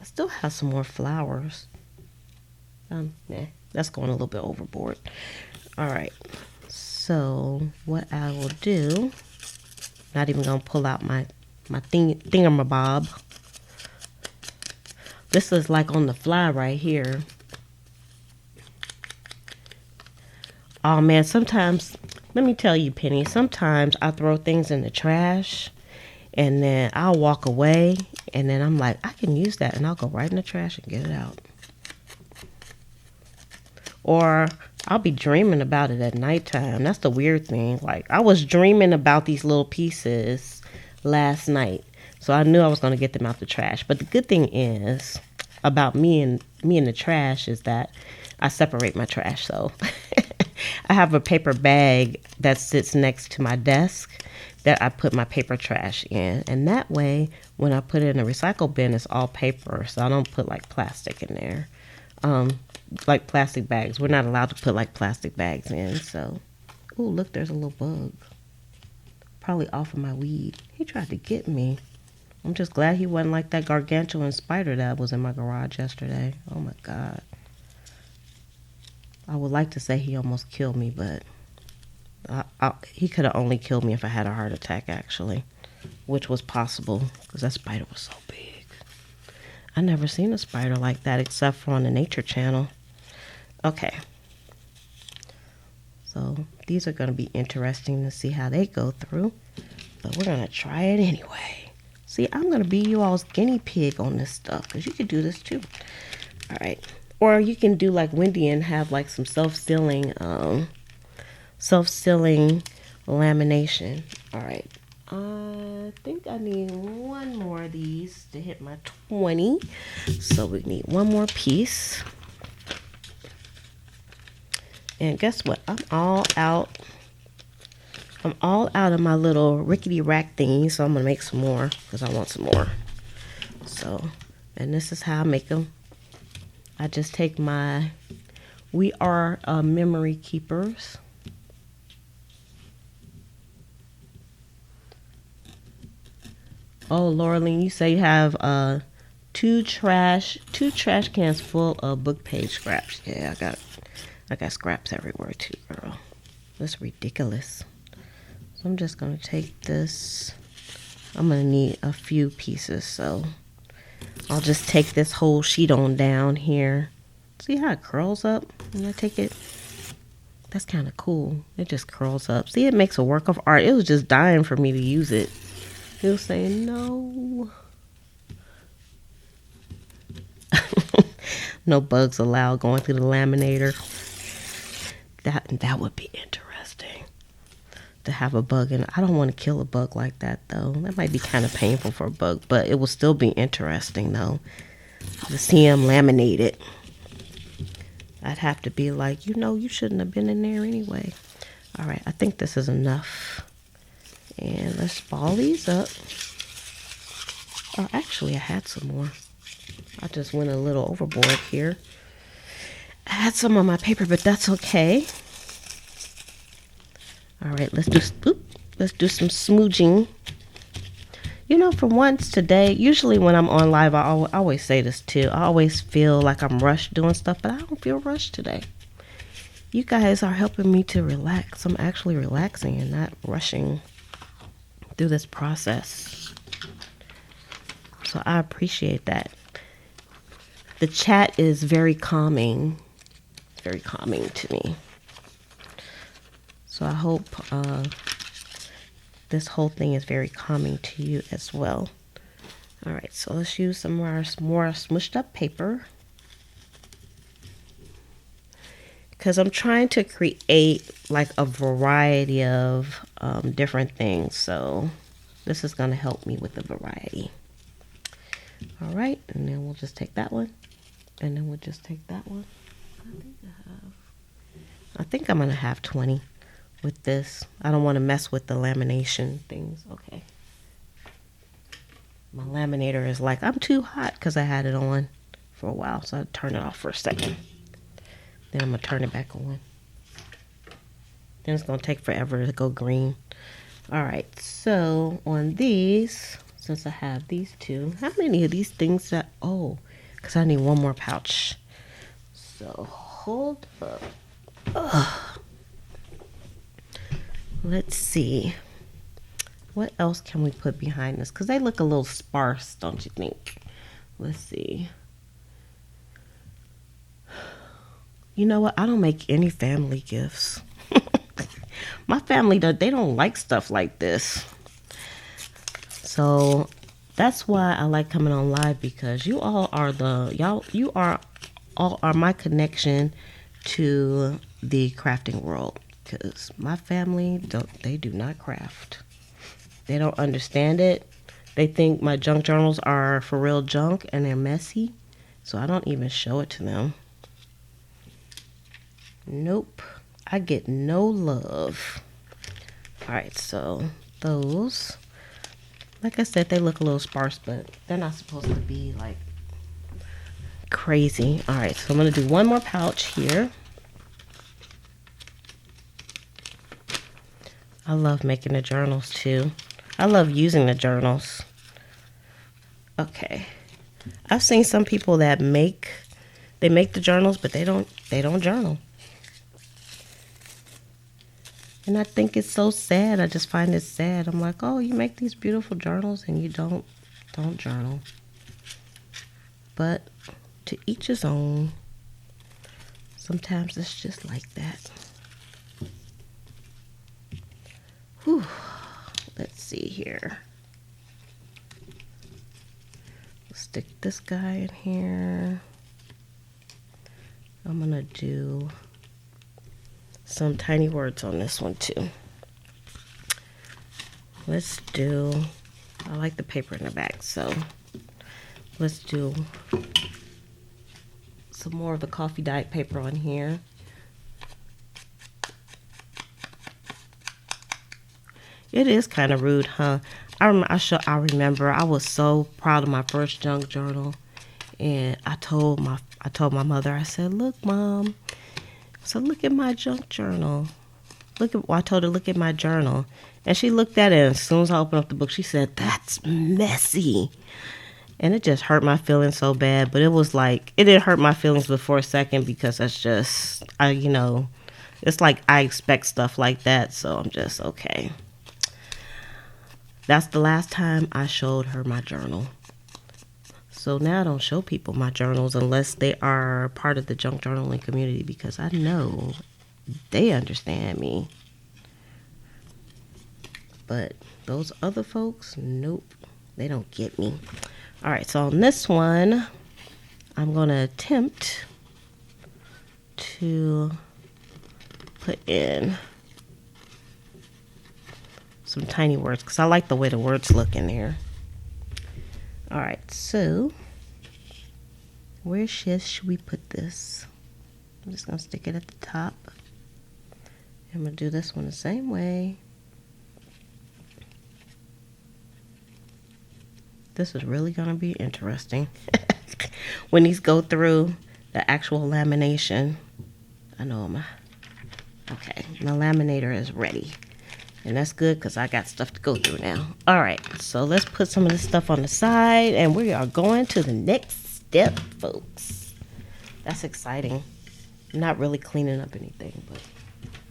I still have some more flowers. Nah, that's going a little bit overboard. All right. So what I will do, not even gonna pull out my thingamabob. This is like on the fly right here. Oh man, sometimes, let me tell you, Penny, sometimes I throw things in the trash and then I'll walk away and then I'm like, I can use that, and I'll go right in the trash and get it out. Or I'll be dreaming about it at nighttime. That's the weird thing. Like, I was dreaming about these little pieces last night, so I knew I was going to get them out the trash. But the good thing is about me and the trash is that I separate my trash. So I have a paper bag that sits next to my desk that I put my paper trash in, and that way when I put it in a recycle bin, it's all paper, so I don't put like plastic in there. Like plastic bags. We're not allowed to put like plastic bags in. So, oh, look, there's a little bug. Probably off of my weed. He tried to get me. I'm just glad he wasn't like that gargantuan spider that was in my garage yesterday. Oh my God. I would like to say he almost killed me, but he could have only killed me if I had a heart attack, actually, which was possible because that spider was so big. I never seen a spider like that except for on the Nature Channel. Okay, so these are going to be interesting to see how they go through, but we're going to try it anyway. See, I'm going to be you all's guinea pig on this stuff, because you could do this too. All right, or you can do like Wendy and have like some self-sealing lamination. All right, I think I need one more of these to hit my 20, so we need one more piece. And guess what? I'm all out of my little rickety rack thingy, so I'm gonna make some more because I want some more. So, and this is how I make them. I just take my We Are memory keepers. Oh, Laureline, you say you have two trash cans full of book page scraps. Yeah, I got scraps everywhere too, girl. That's ridiculous. So I'm just gonna take this. I'm gonna need a few pieces, so I'll just take this whole sheet on down here. See how it curls up when I take it? That's kind of cool. It just curls up. See, it makes a work of art. It was just dying for me to use it. It was saying no. No bugs allowed going through the laminator. That would be interesting to have a bug in it. I don't want to kill a bug like that though. That might be kind of painful for a bug, but it will still be interesting though to see them laminated. I'd have to be like, you shouldn't have been in there anyway. All right, I think this is enough. And let's ball these up. Oh, actually, I had some more. I just went a little overboard here. I had some on my paper, but that's okay. All right, let's do some smooching. For once today, usually when I'm on live, I always say this too. I always feel like I'm rushed doing stuff, but I don't feel rushed today. You guys are helping me to relax. I'm actually relaxing and not rushing through this process. So I appreciate that. The chat is very calming. Very calming to me. So I hope this whole thing is very calming to you as well. All right, so let's use some more smushed up paper. Because I'm trying to create like a variety of different things. So this is going to help me with the variety. All right, and then we'll just take that one. And then we'll just take that one. I think I'm going to have 20 with this. I don't want to mess with the lamination things. Okay. My laminator is like, I'm too hot because I had it on for a while. So I turn it off for a second. Then I'm going to turn it back on. Then it's going to take forever to go green. All right. So on these, since I have these two, how many of these things that, because I need one more pouch. So hold up. Ugh. Let's see. What else can we put behind this? Because they look a little sparse, don't you think? Let's see. You know what? I don't make any family gifts. My family, they don't like stuff like this. So that's why I like coming on live, because you all are my connection to the crafting world. Because my family, they do not craft. They don't understand it. They think my junk journals are for real junk and they're messy. So I don't even show it to them. Nope. I get no love. Alright, so those, like I said, they look a little sparse, but they're not supposed to be like crazy. Alright, so I'm going to do one more pouch here. I love making the journals too. I love using the journals. Okay. I've seen some people that make the journals, but they don't journal. And I think it's so sad. I just find it sad. I'm like, oh, you make these beautiful journals and you don't journal. But to each his own. Sometimes it's just like that. Whew. Let's see here. Let's stick this guy in here. I'm going to do some tiny words on this one too. I like the paper in the back, so let's do some more of the coffee dyed paper on here. It is kind of rude, huh? I remember I was so proud of my first junk journal, and I told my mother, I said, "Look, Mom, so look at my junk journal. I told her, look at my journal." And she looked at it, and as soon as I opened up the book, she said, "That's messy." And it just hurt my feelings so bad. But it was like, it didn't hurt my feelings before a second because that's just, it's like I expect stuff like that. So I'm just, okay. That's the last time I showed her my journal. So now I don't show people my journals unless they are part of the junk journaling community because I know they understand me. But those other folks, nope, they don't get me. All right, so on this one, I'm going to attempt to put in some tiny words because I like the way the words look in there. All right, so where should we put this? I'm just going to stick it at the top. I'm going to do this one the same way. This is really going to be interesting when these go through the actual lamination. I know okay, my laminator is ready. And that's good because I got stuff to go through now. All right, so let's put some of this stuff on the side and we are going to the next step, folks. That's exciting. I'm not really cleaning up anything, but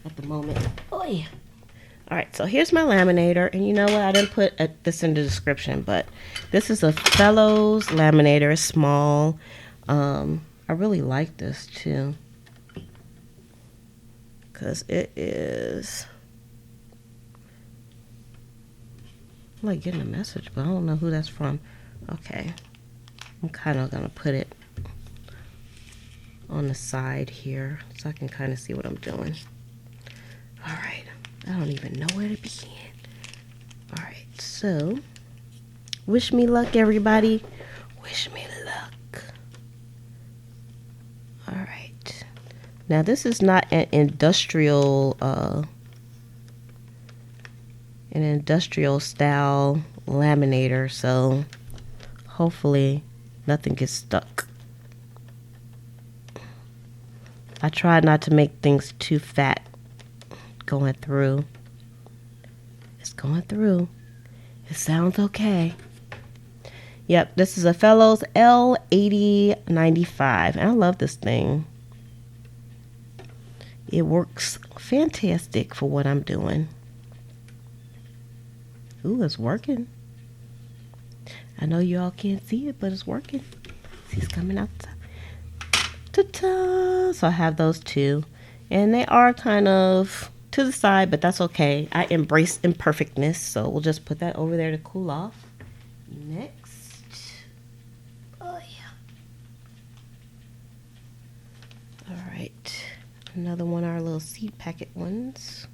at the moment, oh yeah. All right, so here's my laminator, and you know what? I didn't put this in the description, but this is a Faux laminator. It's small. I really like this too because it is. I'm like getting a message, but I don't know who that's from. Okay, I'm kind of gonna put it on the side here so I can kind of see what I'm doing. All right. I don't even know where to begin. All right, so wish me luck, everybody. Wish me luck. All right. Now, this is not an industrial style laminator, so hopefully nothing gets stuck. I try not to make things too fat. Going through. It's going through. It sounds okay. Yep, this is a Faux L8095. And I love this thing. It works fantastic for what I'm doing. Ooh, it's working. I know you all can't see it, but it's working. See, it's coming out. Ta-ta! So I have those two. And they are kind of to the side, but that's okay. I embrace imperfectness, so we'll just put that over there to cool off. Next. Oh, yeah. All right. Another one of our little seed packet ones.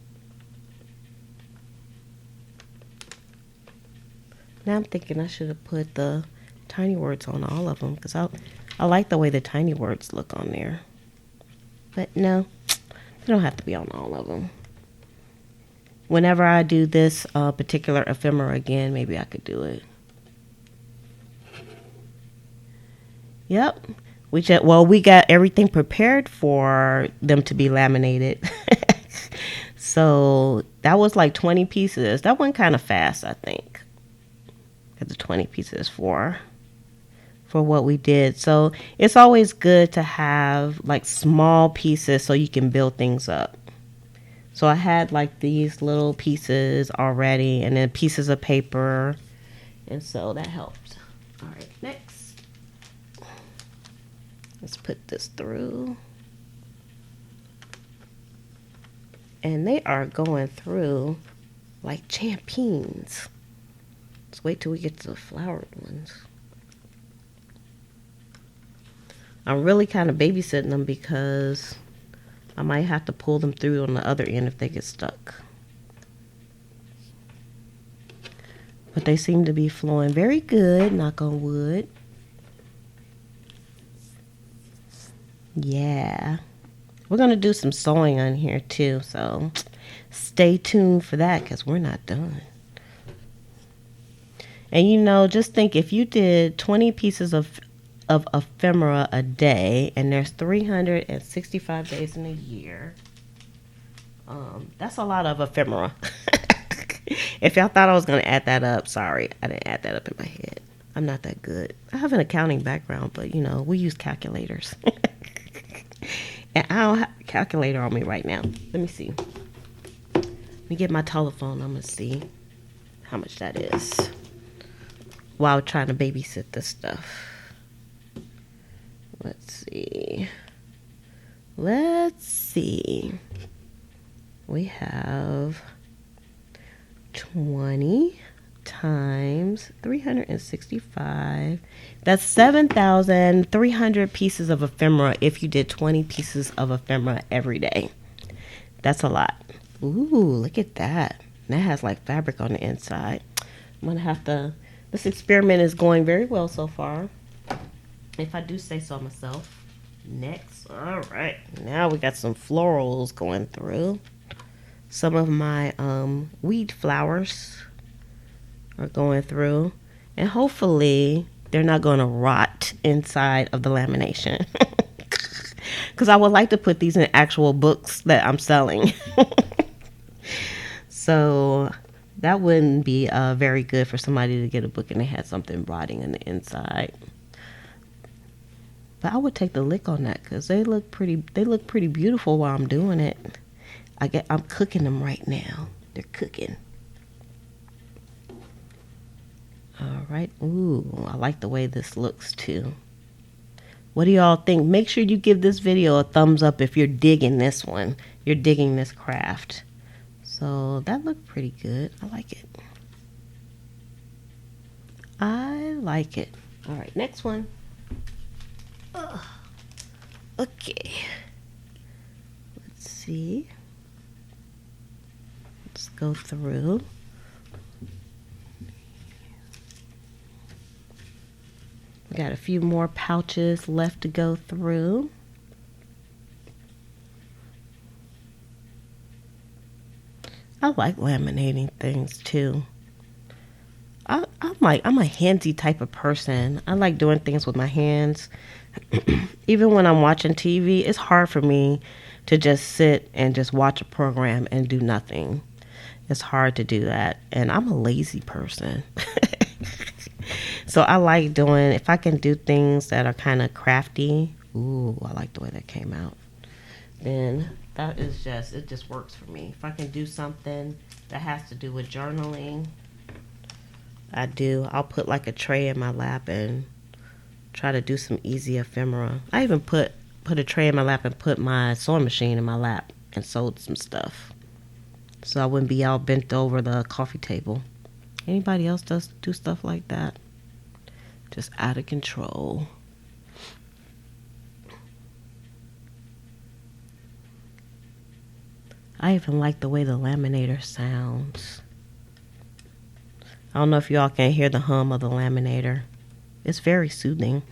Now I'm thinking I should have put the tiny words on all of them because I like the way the tiny words look on there. But no, they don't have to be on all of them. Whenever I do this particular ephemera again, maybe I could do it. Yep. We got everything prepared for them to be laminated. So that was like 20 pieces. That went kind of fast, I think. Because the 20 pieces for what we did. So it's always good to have like small pieces so you can build things up. So I had like these little pieces already and then pieces of paper. And so that helped. All right, next. Let's put this through. And they are going through like champions. Let's wait till we get to the flowered ones. I'm really kind of babysitting them because I might have to pull them through on the other end if they get stuck. But they seem to be flowing very good, knock on wood. Yeah. We're going to do some sewing on here too, so stay tuned for that because we're not done. And just think if you did 20 pieces of ephemera a day, and there's 365 days in a year. That's a lot of ephemera. If y'all thought I was going to add that up, sorry. I didn't add that up in my head. I'm not that good. I have an accounting background, but you know, we use calculators. And I don't have a calculator on me right now. Let me see. Let me get my telephone. I'm going to see how much that is while trying to babysit this stuff. Let's see. We have 20 times 365. That's 7,300 pieces of ephemera if you did 20 pieces of ephemera every day. That's a lot. Ooh, look at that. That has like fabric on the inside. I'm gonna have to, this experiment is going very well so far, if I do say so myself. Next, all right, now we got some florals going through. Some of my weed flowers are going through, and hopefully they're not going to rot inside of the lamination, because I would like to put these in actual books that I'm selling. So that wouldn't be very good for somebody to get a book and they had something rotting in the inside. But I would take the lick on that because they look pretty beautiful while I'm doing it. I'm cooking them right now. They're cooking. All right. Ooh, I like the way this looks too. What do y'all think? Make sure you give this video a thumbs up if you're digging this one. You're digging this craft. So that looked pretty good. I like it. I like it. All right, next one. Okay. Let's see. Let's go through. We got a few more pouches left to go through. I like laminating things too. I'm a handsy type of person. I like doing things with my hands. Even when I'm watching TV, it's hard for me to just sit and just watch a program and do nothing. It's hard to do that. And I'm a lazy person. So I like doing, if I can do things that are kind of crafty. Ooh, I like the way that came out. Then that is just, it just works for me. If I can do something that has to do with journaling, I'll put like a tray in my lap and try to do some easy ephemera. I even put a tray in my lap and put my sewing machine in my lap and sewed some stuff. So I wouldn't be all bent over the coffee table. Anybody else do stuff like that? Just out of control. I even like the way the laminator sounds. I don't know if y'all can hear the hum of the laminator. It's very soothing.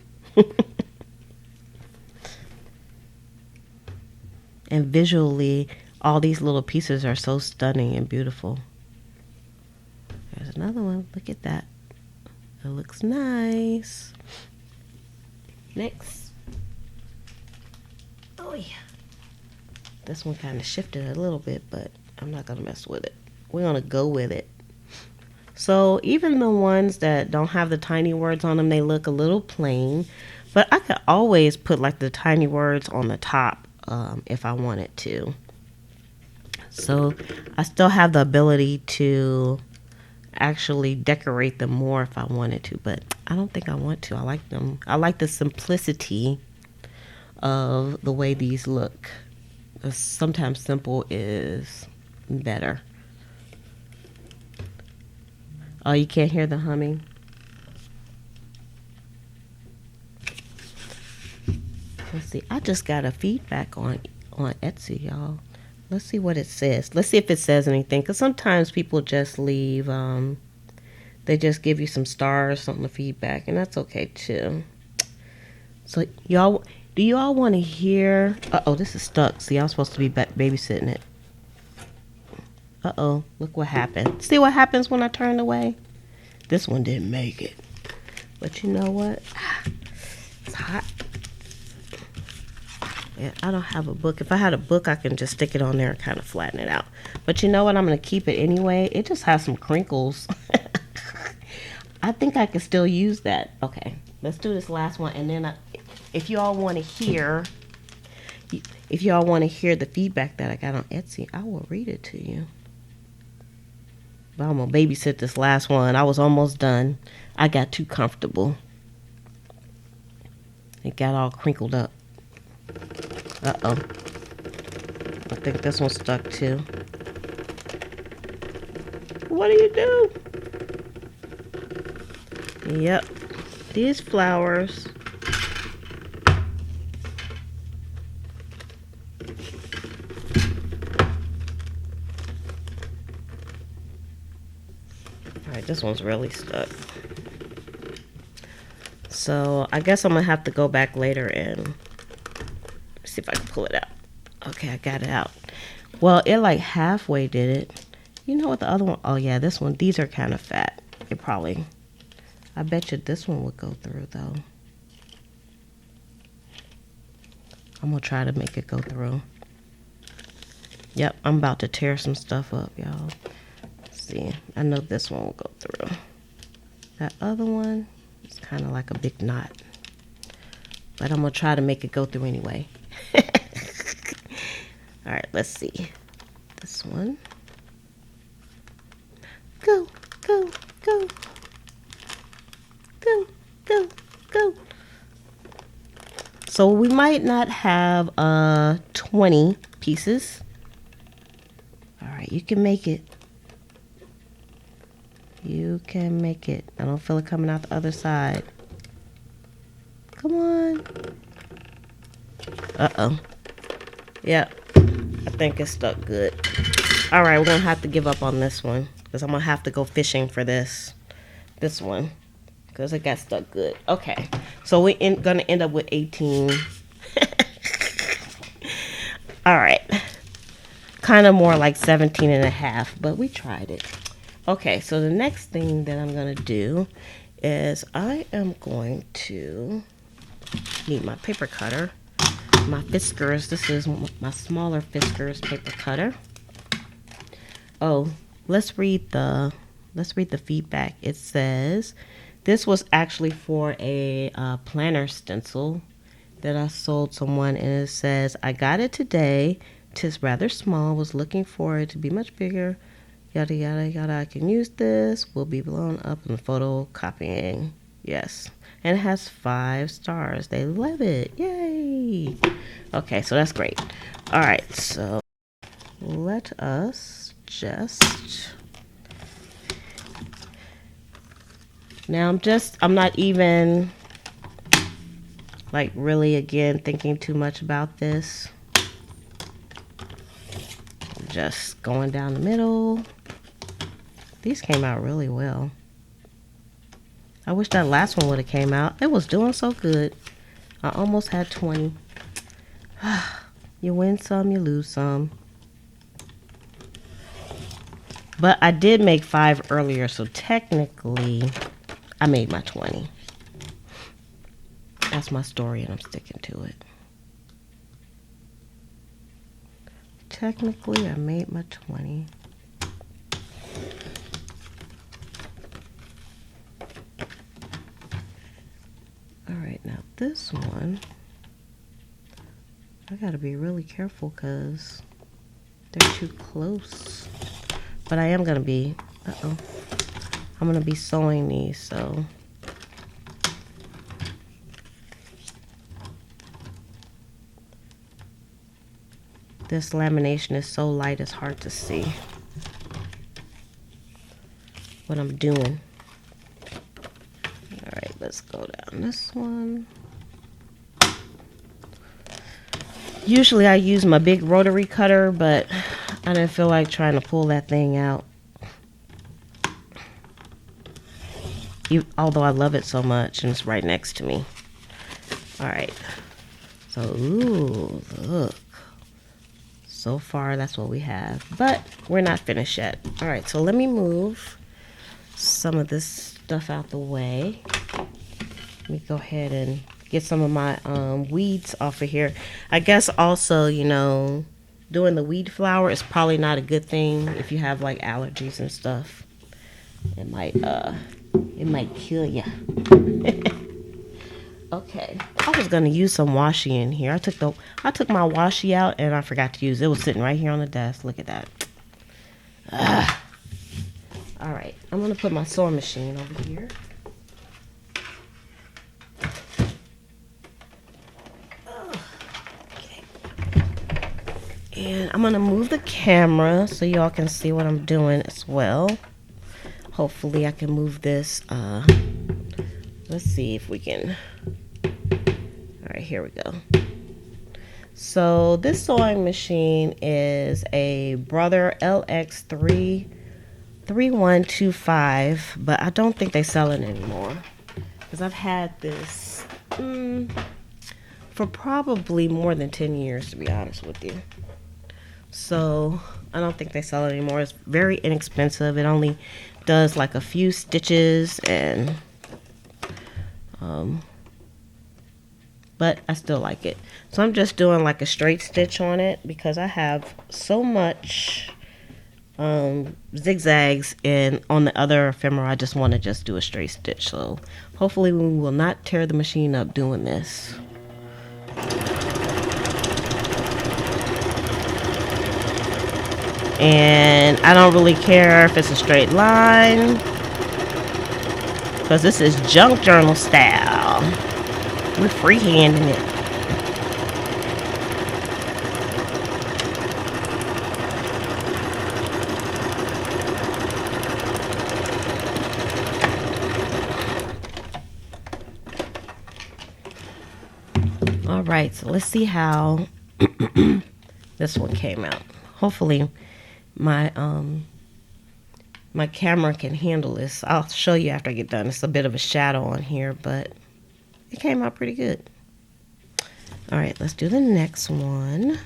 And visually, all these little pieces are so stunning and beautiful. There's another one. Look at that. It looks nice. Next. Oh yeah. This one kind of shifted a little bit, but I'm not going to mess with it. We're going to go with it. So even the ones that don't have the tiny words on them, they look a little plain. But I could always put like the tiny words on the top if I wanted to. So I still have the ability to actually decorate them more if I wanted to. But I don't think I want to. I like them. I like the simplicity of the way these look. Sometimes simple is better. Oh, you can't hear the humming? Let's see. I just got a feedback on Etsy, y'all. Let's see what it says. Let's see if it says anything. Because sometimes people just leave, they just give you some stars, something to feedback. And that's okay, too. So, y'all, do you all want to hear? Uh-oh, this is stuck. See, I was supposed to be babysitting it. Uh-oh, look what happened. See what happens when I turn away? This one didn't make it. But you know what? It's hot. Yeah, I don't have a book. If I had a book, I can just stick it on there and kind of flatten it out. But you know what? I'm going to keep it anyway. It just has some crinkles. I think I can still use that. Okay, let's do this last one. And then if you all want to hear, the feedback that I got on Etsy, I will read it to you. But I'm going to babysit this last one. I was almost done. I got too comfortable. It got all crinkled up. Uh-oh. I think this one stuck too. What do you do? Yep. These flowers. Alright, this one's really stuck. So I guess I'm gonna have to go back later and see if I can pull it out. Okay, I got it out. Well, it like halfway did it. You know what the other one? Oh yeah, this one. These are kind of fat. It probably. I bet you this one would go through though. I'm gonna try to make it go through. Yep, I'm about to tear some stuff up, y'all. Let's see, I know this one will go through. That other one is kind of like a big knot. But I'm gonna try to make it go through anyway. Alright, let's see. This one. Go, go, go. Go, go, go. So we might not have 20 pieces. Alright, you can make it. You can make it. I don't feel it coming out the other side. Come on. Uh-oh. Yep. I think it's stuck good. Alright, we're going to have to give up on this one. Because I'm going to have to go fishing for this one. Because it got stuck good. Okay. So we're going to end up with 18. Alright. Kind of more like 17 and a half. But we tried it. Okay. So the next thing that I'm going to do is I am going to need my paper cutter. My Fiskars. This is my smaller Fiskars paper cutter. Oh, let's read the feedback. It says this was actually for a planner stencil that I sold someone, and it says, I got it today. 'Tis rather small. Was looking for it to be much bigger. Yada yada yada. I can use this. Will be blown up in photocopying. Yes. And it has 5 stars. They love it. Yay. Okay, so that's great. All right, so let us just... Now I'm not even like really again thinking too much about this. I'm just going down the middle. These came out really well. I wish that last one would have came out. It was doing so good. I almost had 20. You win some, you lose some. But I did make 5 earlier, so technically I made my 20. That's my story and I'm sticking to it. Technically I made my 20. Alright, now this one, I gotta be really careful because they're too close. But I am gonna be, I'm gonna be sewing these, so. This lamination is so light it's hard to see what I'm doing. Alright, let's go down this one. Usually I use my big rotary cutter, but I didn't feel like trying to pull that thing out. Although I love it so much and it's right next to me. Alright. So, ooh, look. So far, that's what we have. But we're not finished yet. Alright, so let me move some of this stuff out the way. Let me go ahead and get some of my weeds off of here. I guess also, you know, doing the weed flour is probably not a good thing if you have like allergies and stuff. It might kill you. Okay, I was gonna use some washi in here. I took my washi out and I forgot to use it. It was sitting right here on the desk. Look at that. All right, I'm gonna put my sewing machine over here. Okay. And I'm gonna move the camera so y'all can see what I'm doing as well. Hopefully I can move this. Let's see if we can. All right, here we go. So this sewing machine is a Brother LX3 3125, but I don't think they sell it anymore because I've had this for probably more than 10 years, to be honest with you. So I don't think they sell it anymore. It's very inexpensive. It only does like a few stitches and but I still like it. So I'm just doing like a straight stitch on it because I have so much zigzags, and on the other ephemera I just want to just do a straight stitch. So hopefully we will not tear the machine up doing this. And I don't really care if it's a straight line because this is junk journal style. We're freehanding it. All right, so let's see how this one came out. Hopefully my my camera can handle this. I'll show you after I get done. It's a bit of a shadow on here, but it came out pretty good. All right, let's do the next one.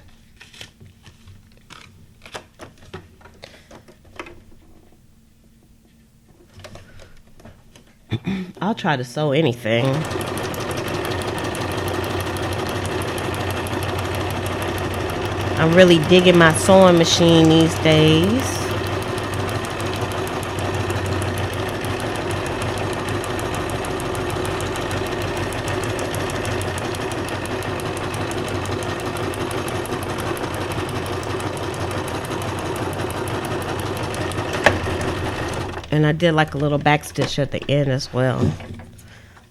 I'll try to sew anything. I'm really digging my sewing machine these days. And I did like a little back stitch at the end as well.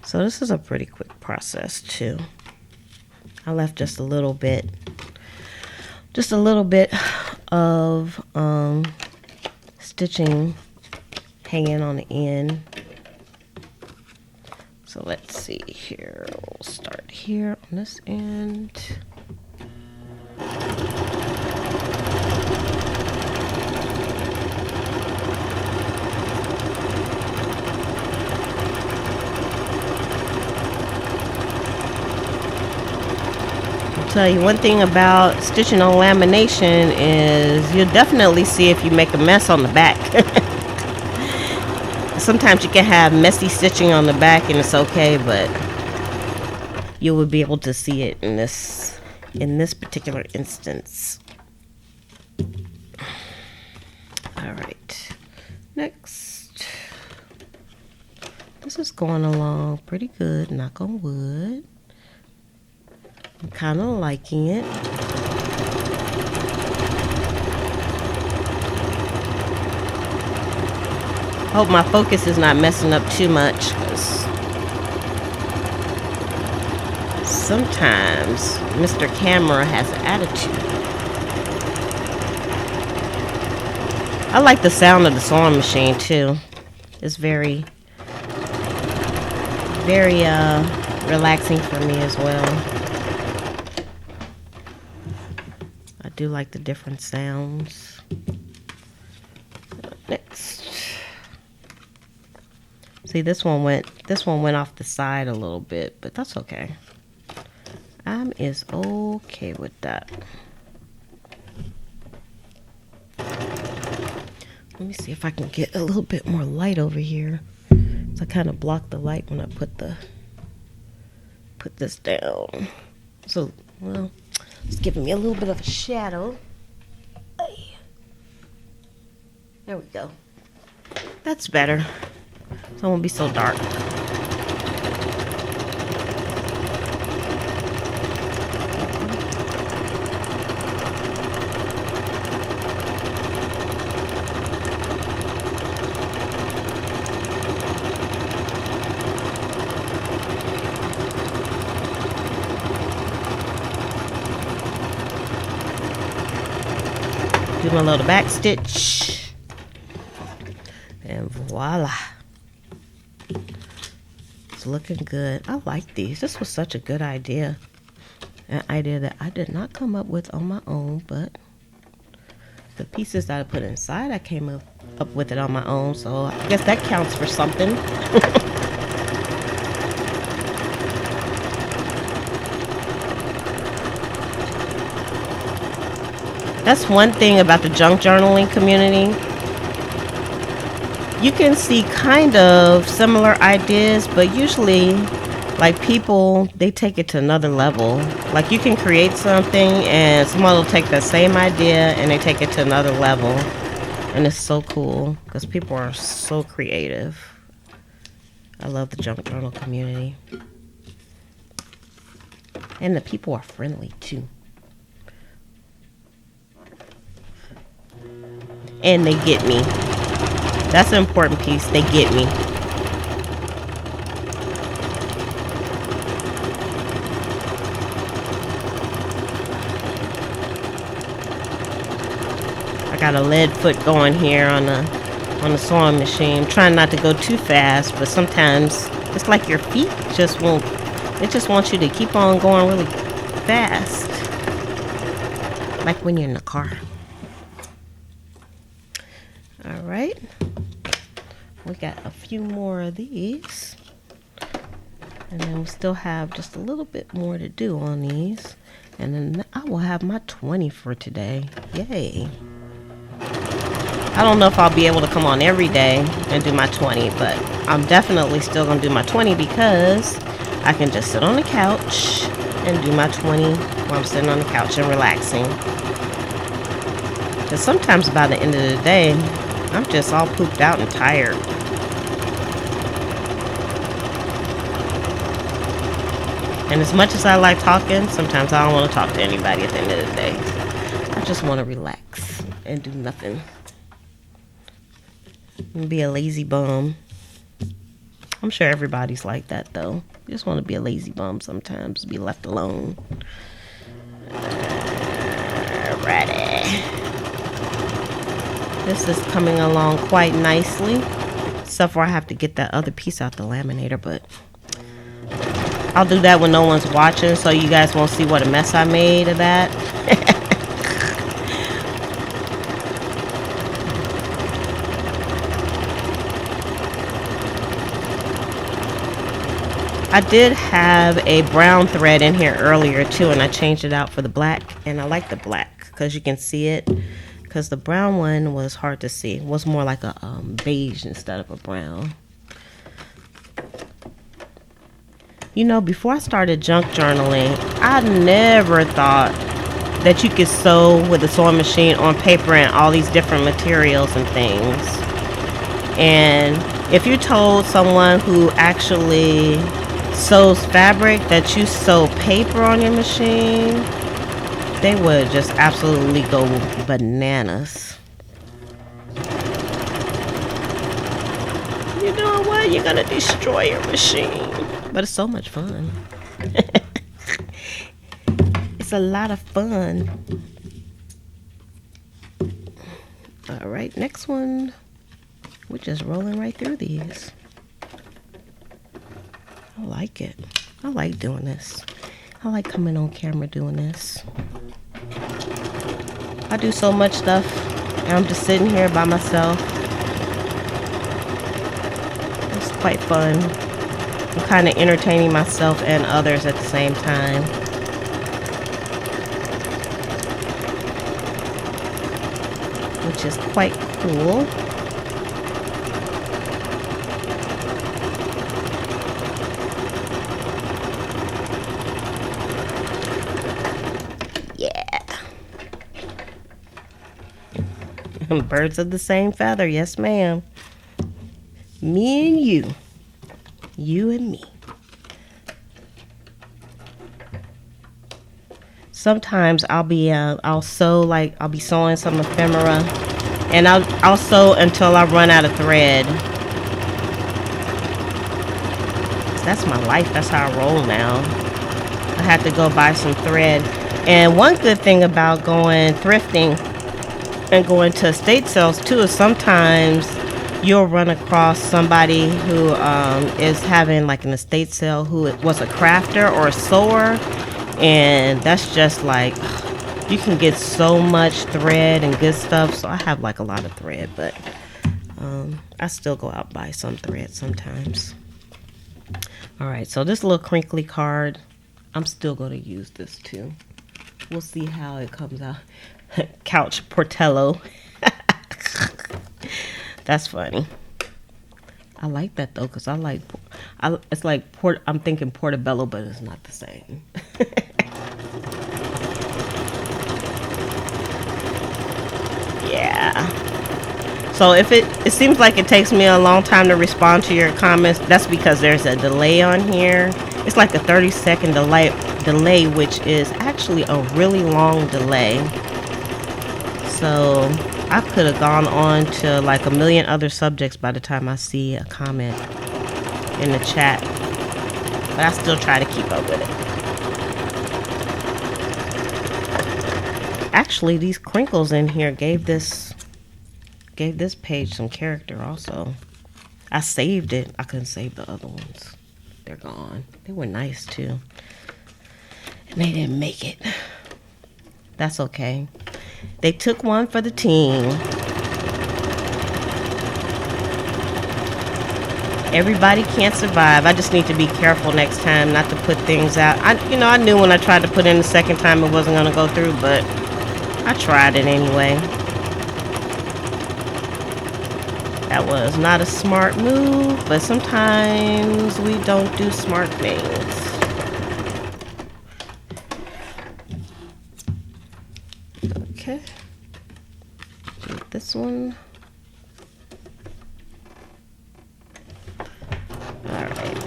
So this is a pretty quick process too. I left just a little bit of stitching hanging on the end. So let's see here. We'll start here on this end. Tell you one thing about stitching on lamination is you'll definitely see if you make a mess on the back. Sometimes you can have messy stitching on the back and it's okay, but you will be able to see it in this particular instance. All right, next. This is going along pretty good, knock on wood. I'm kind of liking it. Hope my focus is not messing up too much, because sometimes Mr. Camera has an attitude. I like the sound of the sewing machine too. It's very, very relaxing for me as well. I do like the different sounds. Next. See, this one went off the side a little bit, but that's okay. I'm is okay with that. Let me see if I can get a little bit more light over here. So I kind of blocked the light when I put the put this down. So, well, it's giving me a little bit of a shadow. There we go. That's better. So it won't be so dark. Do my little back stitch, and voila, it's looking good. I like these. This was such a good idea, an idea that I did not come up with on my own, but the pieces that I put inside, I came up with it on my own, so I guess that counts for something. That's one thing about the junk journaling community. You can see kind of similar ideas, but usually, like, people, they take it to another level. Like, you can create something and someone will take the same idea and they take it to another level. And it's so cool because people are so creative. I love the junk journal community. And the people are friendly too. And they get me. That's an important piece. They get me. I got a lead foot going here on the sewing machine. I'm trying not to go too fast, but sometimes it's like your feet just won't. It just wants you to keep on going really fast, like when you're in the car. All right, we got a few more of these, and then we still have just a little bit more to do on these, and then I will have my 20 for today. Yay. I don't know if I'll be able to come on every day and do my 20, but I'm definitely still gonna do my 20 because I can just sit on the couch and do my 20 while I'm sitting on the couch and relaxing. Because sometimes by the end of the day, I'm just all pooped out and tired. And as much as I like talking, sometimes I don't want to talk to anybody at the end of the day. I just want to relax and do nothing. And be a lazy bum. I'm sure everybody's like that though. You just want to be a lazy bum sometimes, be left alone. Alrighty. This is coming along quite nicely. Except for I have to get that other piece out the laminator, but I'll do that when no one's watching so you guys won't see what a mess I made of that. I did have a brown thread in here earlier too, and I changed it out for the black, and I like the black because you can see it, because the brown one was hard to see. It was more like a beige instead of a brown. You know, before I started junk journaling, I never thought that you could sew with a sewing machine on paper and all these different materials and things. And if you told someone who actually sews fabric that you sew paper on your machine, they would just absolutely go bananas. You know what? You're gonna destroy your machine. But it's so much fun. It's a lot of fun. Alright, next one. We're just rolling right through these. I like it. I like doing this. I like coming on camera doing this. I do so much stuff and I'm just sitting here by myself. It's quite fun. I'm kind of entertaining myself and others at the same time. Which is quite cool. Birds of the same feather, yes ma'am. Me and you. You and me. Sometimes I'll be I'll be sewing some ephemera, and I'll sew until I run out of thread. That's my life. That's how I roll now. I have to go buy some thread. And one good thing about going thrifting and going to estate sales too is sometimes you'll run across somebody who is having like an estate sale who was a crafter or a sewer, and that's just like you can get so much thread and good stuff. So I have like a lot of thread, but I still go out and buy some thread sometimes. All right, so this little crinkly card, I'm still going to use this too. We'll see how it comes out. Couch Portello. That's funny. I like that though, because it's like I'm thinking portobello, but it's not the same. Yeah. So if it seems like it takes me a long time to respond to your comments, that's because there's a delay on here. It's like a 30-second delay, which is actually a really long delay. So I could have gone on to like a million other subjects by the time I see a comment in the chat, but I still try to keep up with it. Actually, these crinkles in here gave this page some character also. I saved it. I couldn't save the other ones. They're gone. They were nice too. And they didn't make it. That's okay. They took one for the team. Everybody can't survive. I just need to be careful next time not to put things out. I knew when I tried to put in the second time it wasn't going to go through, but I tried it anyway. That was not a smart move, but sometimes we don't do smart things. Okay. Get this one. Alright.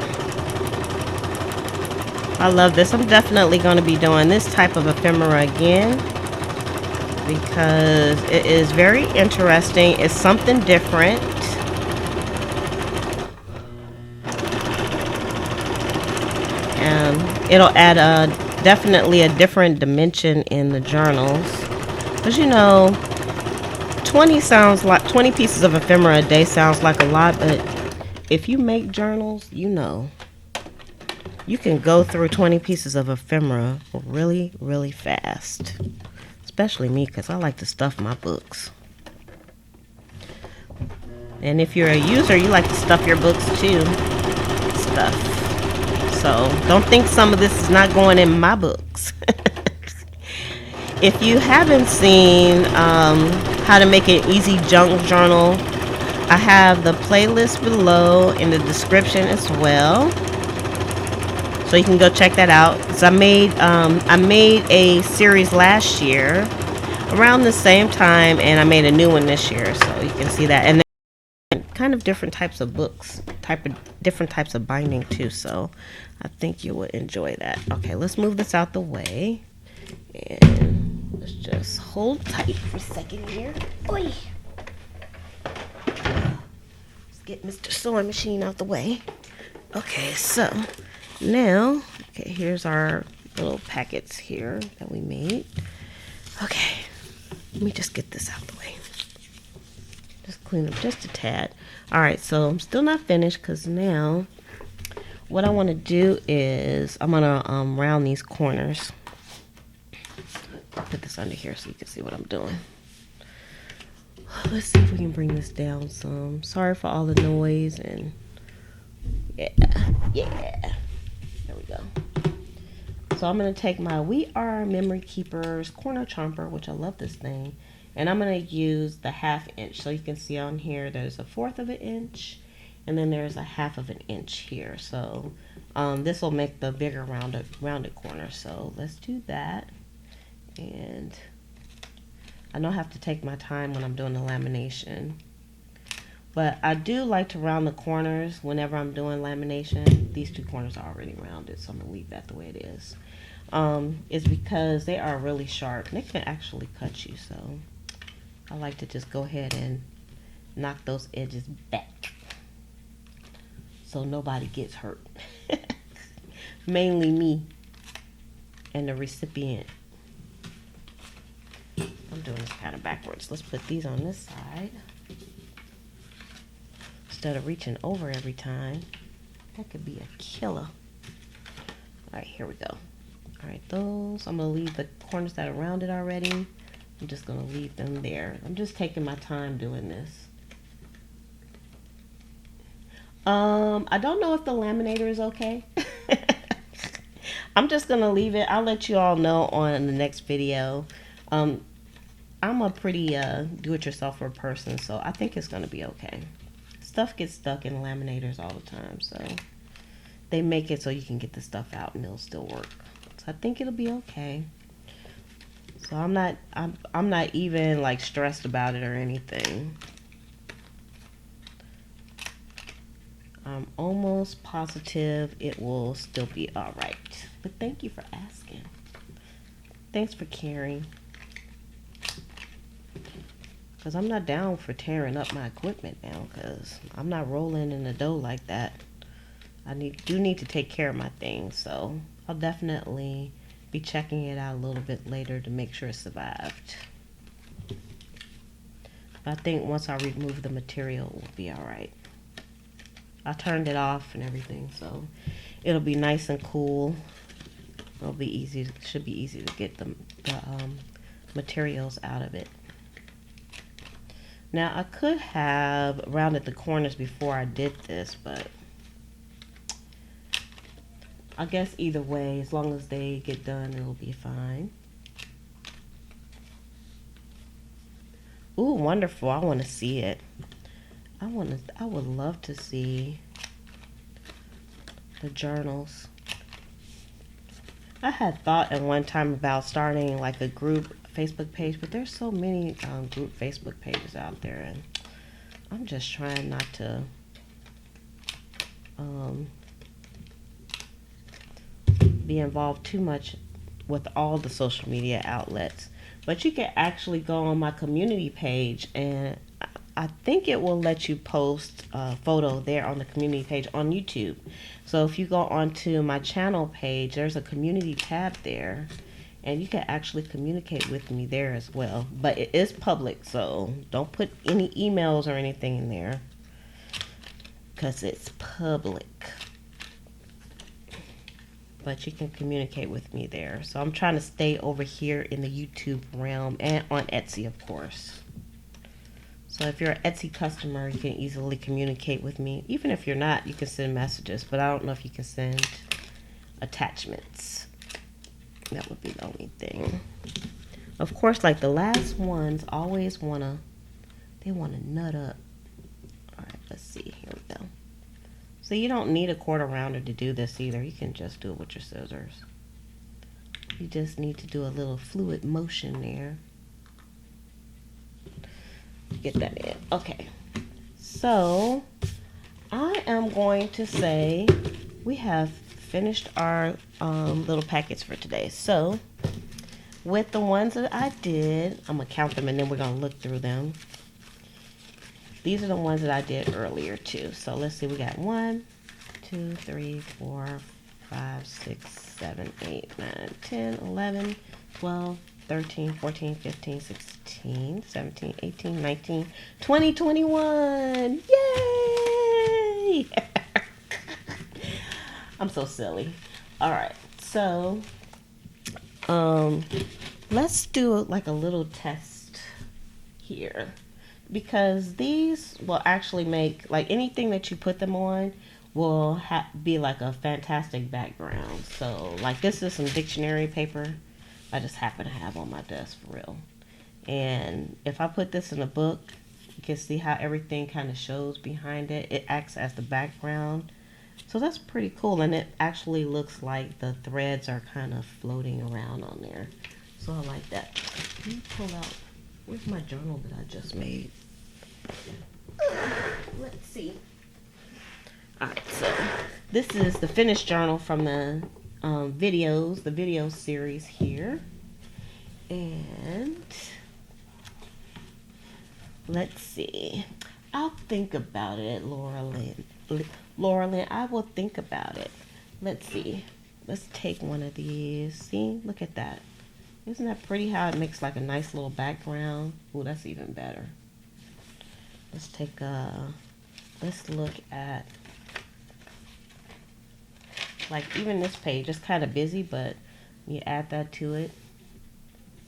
I love this. I'm definitely going to be doing this type of ephemera again, because it is very interesting. It's something different. And it'll add definitely a different dimension in the journals. Because 20 pieces of ephemera a day sounds like a lot, but if you make journals, you can go through 20 pieces of ephemera really, really fast. Especially me, because I like to stuff my books. And if you're a user, you like to stuff your books too. Stuff. So don't think some of this is not going in my books. If you haven't seen how to make an easy junk journal, I have the playlist below in the description as well. So you can go check that out. So I made a series last year around the same time, and I made a new one this year. So you can see that, and then kind of different types of books, different types of binding too. So I think you would enjoy that. Okay, let's move this out the way, and let's just hold tight for a second here. Oy. Let's get Mr. Sewing Machine out the way. Okay, so now, here's our little packets here that we made. Okay, let me just get this out the way. Just clean up just a tad. All right, so I'm still not finished, because now what I want to do is I'm going to round these corners. I'll put this under here so you can see what I'm doing. Let's see if we can bring this down some. Sorry for all the noise, and yeah. There we go. So I'm going to take my We Are Memory Keepers Corner Chomper, which I love this thing, and I'm going to use the 1/2 inch. So you can see on here there's a 1/4 of an inch, and then there's a 1/2 of an inch here. So this will make the bigger rounded corner. So let's do that. And I know I have to take my time when I'm doing the lamination. But I do like to round the corners whenever I'm doing lamination. These two corners are already rounded, so I'm going to leave that the way it is. It's because they are really sharp. They can actually cut you, so I like to just go ahead and knock those edges back so nobody gets hurt. Mainly me and the recipient. I'm doing this kind of backwards. Let's put these on this side instead of reaching over every time. That could be a killer. Alright, here we go. Alright, those, I'm going to leave the corners that are rounded already. I'm just going to leave them there. I'm just taking my time doing this. I don't know if the laminator is okay. I'm just going to leave it. I'll let you all know on the next video. I'm a pretty do-it-yourselfer person, so I think it's going to be okay. Stuff gets stuck in laminators all the time, so they make it so you can get the stuff out and it'll still work. So I think it'll be okay. So I'm not even like stressed about it or anything. I'm almost positive it will still be all right. But thank you for asking. Thanks for caring. Because I'm not down for tearing up my equipment now, because I'm not rolling in the dough like that. I do need to take care of my things, so I'll definitely be checking it out a little bit later to make sure it survived. I think once I remove the material, it will be alright. I turned it off and everything, so it'll be nice and cool. It'll be easy. Should be easy to get the materials out of it. Now I could have rounded the corners before I did this, but I guess either way, as long as they get done, it'll be fine. Ooh, wonderful! I want to see it. I would love to see the journals. I had thought at one time about starting like a group Facebook page, but there's so many group Facebook pages out there, and I'm just trying not to be involved too much with all the social media outlets. But you can actually go on my community page, and I think it will let you post a photo there on the community page on YouTube. So if you go onto my channel page, there's a community tab there, and you can actually communicate with me there as well. But it is public, so don't put any emails or anything in there, because it's public. But you can communicate with me there. So I'm trying to stay over here in the YouTube realm and on Etsy, of course. So if you're an Etsy customer, you can easily communicate with me. Even if you're not, you can send messages, but I don't know if you can send attachments. That would be the only thing. Of course, like the last ones always they want to nut up. All right, let's see. Here we go. So you don't need a quarter rounder to do this either. You can just do it with your scissors. You just need to do a little fluid motion there. Get that in. Okay. So I am going to say we have finished our little packets for today. So with the ones that I did, I'm going to count them and then we're going to look through them. These are the ones that I did earlier too. So let's see, we got 1, 2, 3, 4, 5, 6, 7, 8, 9, 10, 11, 12, 13, 14, 15, 16, 17, 18, 19, 20, 21. Yay! I'm so silly. All right, so let's do like a little test here, because these will actually make, like, anything that you put them on will be like a fantastic background. So like this is some dictionary paper I just happen to have on my desk for real. And if I put this in a book, you can see how everything kind of shows behind it. It acts as the background. So that's pretty cool. And it actually looks like the threads are kind of floating around on there. So I like that. Let me pull out Where's my journal that I just made? Let's see. Alright, so this is the finished journal from the videos, the video series here. And let's see. I'll think about it, Laura Lynn. Laura Lynn, I will think about it. Let's see. Let's take one of these. See? Look at that. Isn't that pretty how it makes like a nice little background? Oh, that's even better. Let's take let's look at, like, even this page is kind of busy, but you add that to it.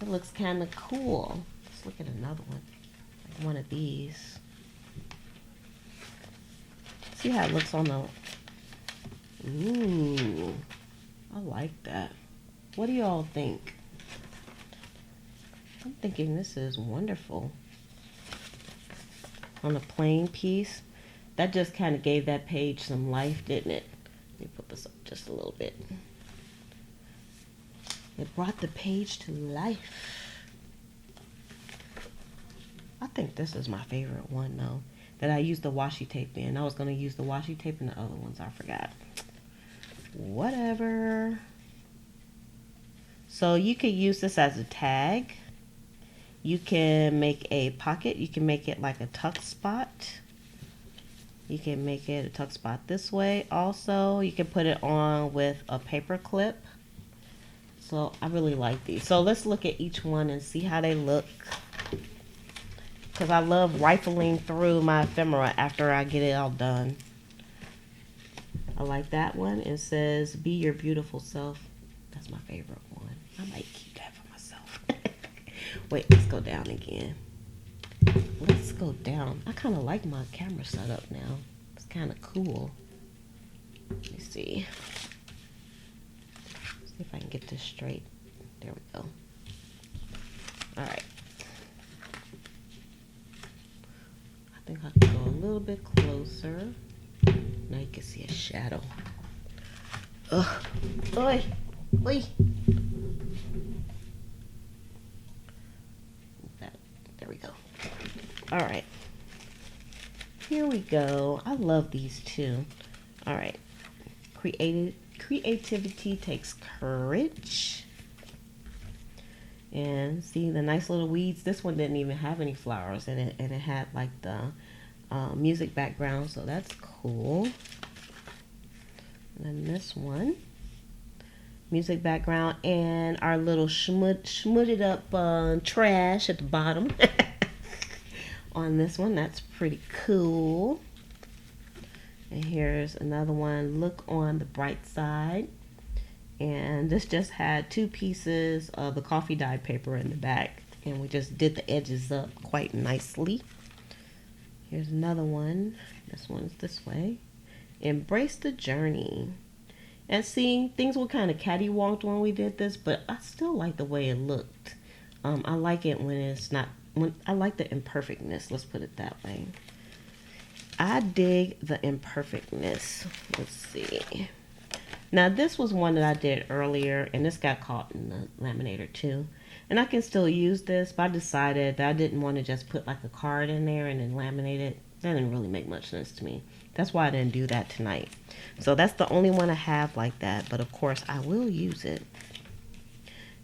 It looks kind of cool. Let's look at another one. Like one of these. See how it looks on the... Ooh, I like that. What do y'all think? I'm thinking this is wonderful. On a plain piece, that just kind of gave that page some life, didn't it? Let me put this up just a little bit. It brought the page to life. I think this is my favorite one though, that I used the washi tape in. I was going to use the washi tape in the other ones, I forgot. Whatever. So you could use this as a tag. You can make a pocket. You can make it like a tuck spot. You can make it a tuck spot this way. Also, you can put it on with a paper clip. So I really like these. So let's look at each one and see how they look. Because I love rifling through my ephemera after I get it all done. I like that one. It says, be your beautiful self. That's my favorite one. I might keep that for myself. Wait, let's go down again. Let's go down. I kind of like my camera setup now. It's kind of cool. Let me see. See if I can get this straight. There we go. Alright. I think I can go a little bit closer. Now you can see a shadow. Ugh. Oi! Oi! There we go. Alright. Here we go. I love these too. Alright. Creativity takes courage. And see the nice little weeds. This one didn't even have any flowers in it. And it had like the music background. So that's cool. And then this one. Music background and our little schmutted up trash at the bottom. On this one, that's pretty cool. And here's another one, look on the bright side. And this just had 2 pieces of the coffee dye paper in the back, and we just did the edges up quite nicely. Here's another one. This one's this way. Embrace the journey. And see, things were kind of cattywamped when we did this, but I still like the way it looked. I like it when it's not, I like the imperfectness, let's put it that way. I dig the imperfectness. Let's see. Now this was one that I did earlier, and this got caught in the laminator too. And I can still use this, but I decided that I didn't want to just put like a card in there and then laminate it. That didn't really make much sense to me. That's why I didn't do that tonight. So that's the only one I have like that, but of course I will use it.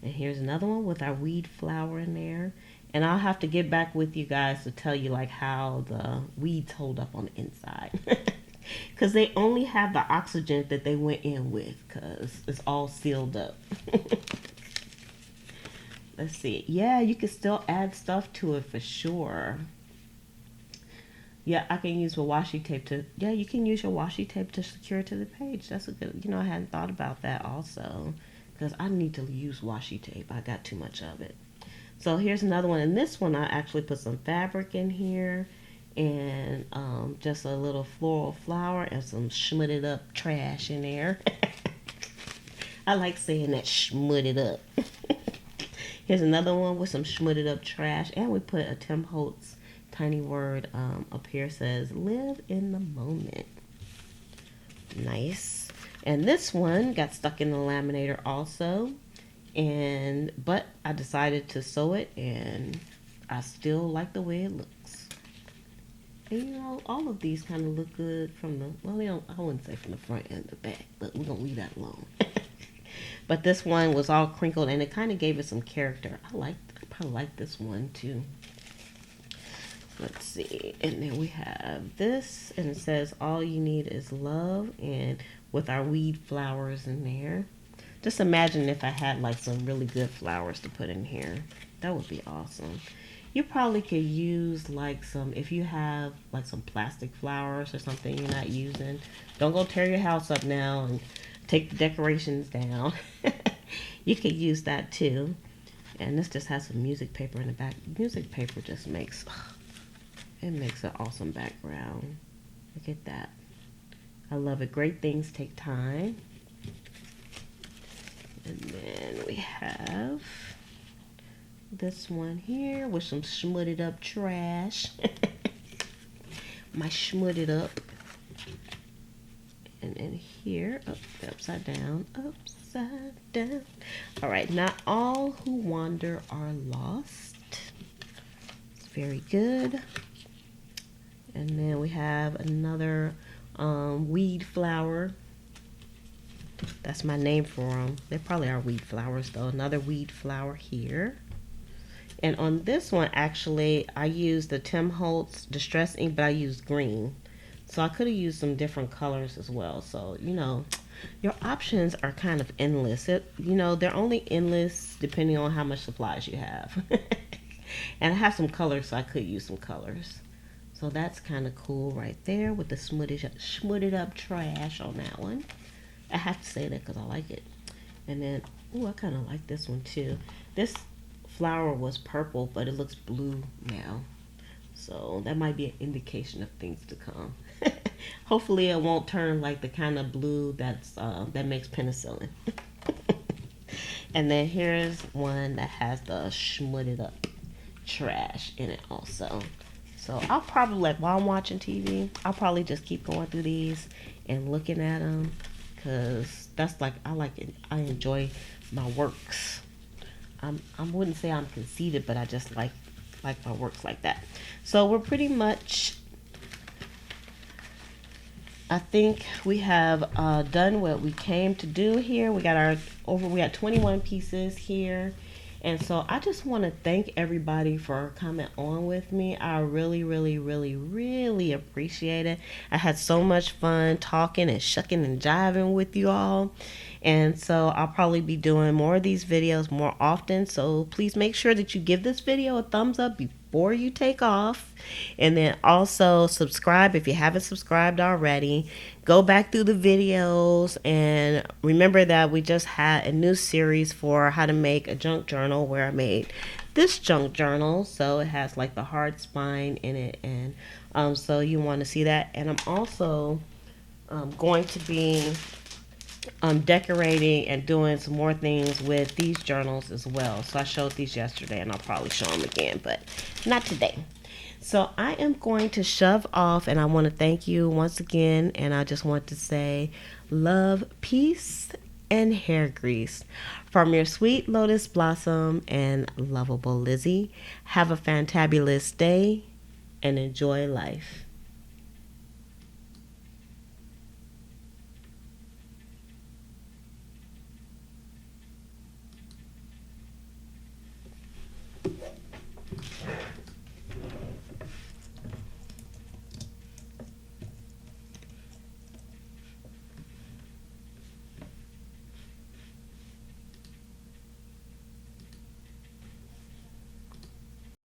And here's another one with our weed flower in there. And I'll have to get back with you guys to tell you like how the weeds hold up on the inside. Because they only have the oxygen that they went in with, because it's all sealed up. Let's see. Yeah, you can still add stuff to it for sure. Yeah, I can use the washi tape to, yeah, you can use your washi tape to secure it to the page. That's a good, I hadn't thought about that also. Because I need to use washi tape. I got too much of it. So here's another one. And this one, I actually put some fabric in here. And just a little floral flower and some schmutted up trash in there. I like saying that, schmutted up. Here's another one with some schmutted up trash. And we put a Tim Holtz tiny word up here, says, live in the moment. Nice. And this one got stuck in the laminator also. But I decided to sew it, and I still like the way it looks. And you know, all of these kind of look good from the, well, they don't, I wouldn't say from the front and the back, but we're going to leave that alone. But this one was all crinkled and it kind of gave it some character. I probably like this one too. Let's see. And then we have this, and it says all you need is love, and with our weed flowers in there. Just imagine if I had like some really good flowers to put in here. That would be awesome. You probably could use like some, if you have like some plastic flowers or something you're not using. Don't go tear your house up now and take the decorations down. You could use that too. And this just has some music paper in the back. Music paper just makes, it makes an awesome background. Look at that. I love it. Great things take time. And then we have this one here with some smutted up trash. My smutted up. And then here, upside down, upside down. All right, not all who wander are lost. It's very good. And then we have another weed flower. That's my name for them. They probably are weed flowers though. Another weed flower here. And on this one, actually, I used the Tim Holtz Distress ink, but I used green. So I could have used some different colors as well. So, you know, your options are kind of endless. You know, they're only endless depending on how much supplies you have. And I have some colors, so I could use some colors. So that's kind of cool right there with the smutted up trash on that one. I have to say that because I like it. And then, oh, I kind of like this one too. This flower was purple, but it looks blue now. So that might be an indication of things to come. Hopefully it won't turn like the kind of blue that makes penicillin. And then here's one that has the smutted up trash in it also. So I'll probably, like, while I'm watching TV, I'll probably just keep going through these and looking at them, because that's like, I like it. I enjoy my works. I wouldn't say I'm conceited, but I just like my works like that. So we're pretty much, I think we have done what we came to do here. We got we got 21 pieces here. And so I just want to thank everybody for coming on with me. I really, really, really, really appreciate it. I had so much fun talking and shucking and jiving with you all. And so I'll probably be doing more of these videos more often. So please make sure that you give this video a thumbs up before you take off. And then also subscribe if you haven't subscribed already. Go back through the videos, and remember that we just had a new series for how to make a junk journal, where I made this junk journal. So it has like the hard spine in it, and so you want to see that. And I'm also going to be decorating and doing some more things with these journals as well. So I showed these yesterday, and I'll probably show them again, but not today. So I am going to shove off, and I want to thank you once again, and I just want to say love, peace, and hair grease from your sweet lotus blossom and lovable Lizzie. Have a fantabulous day and enjoy life.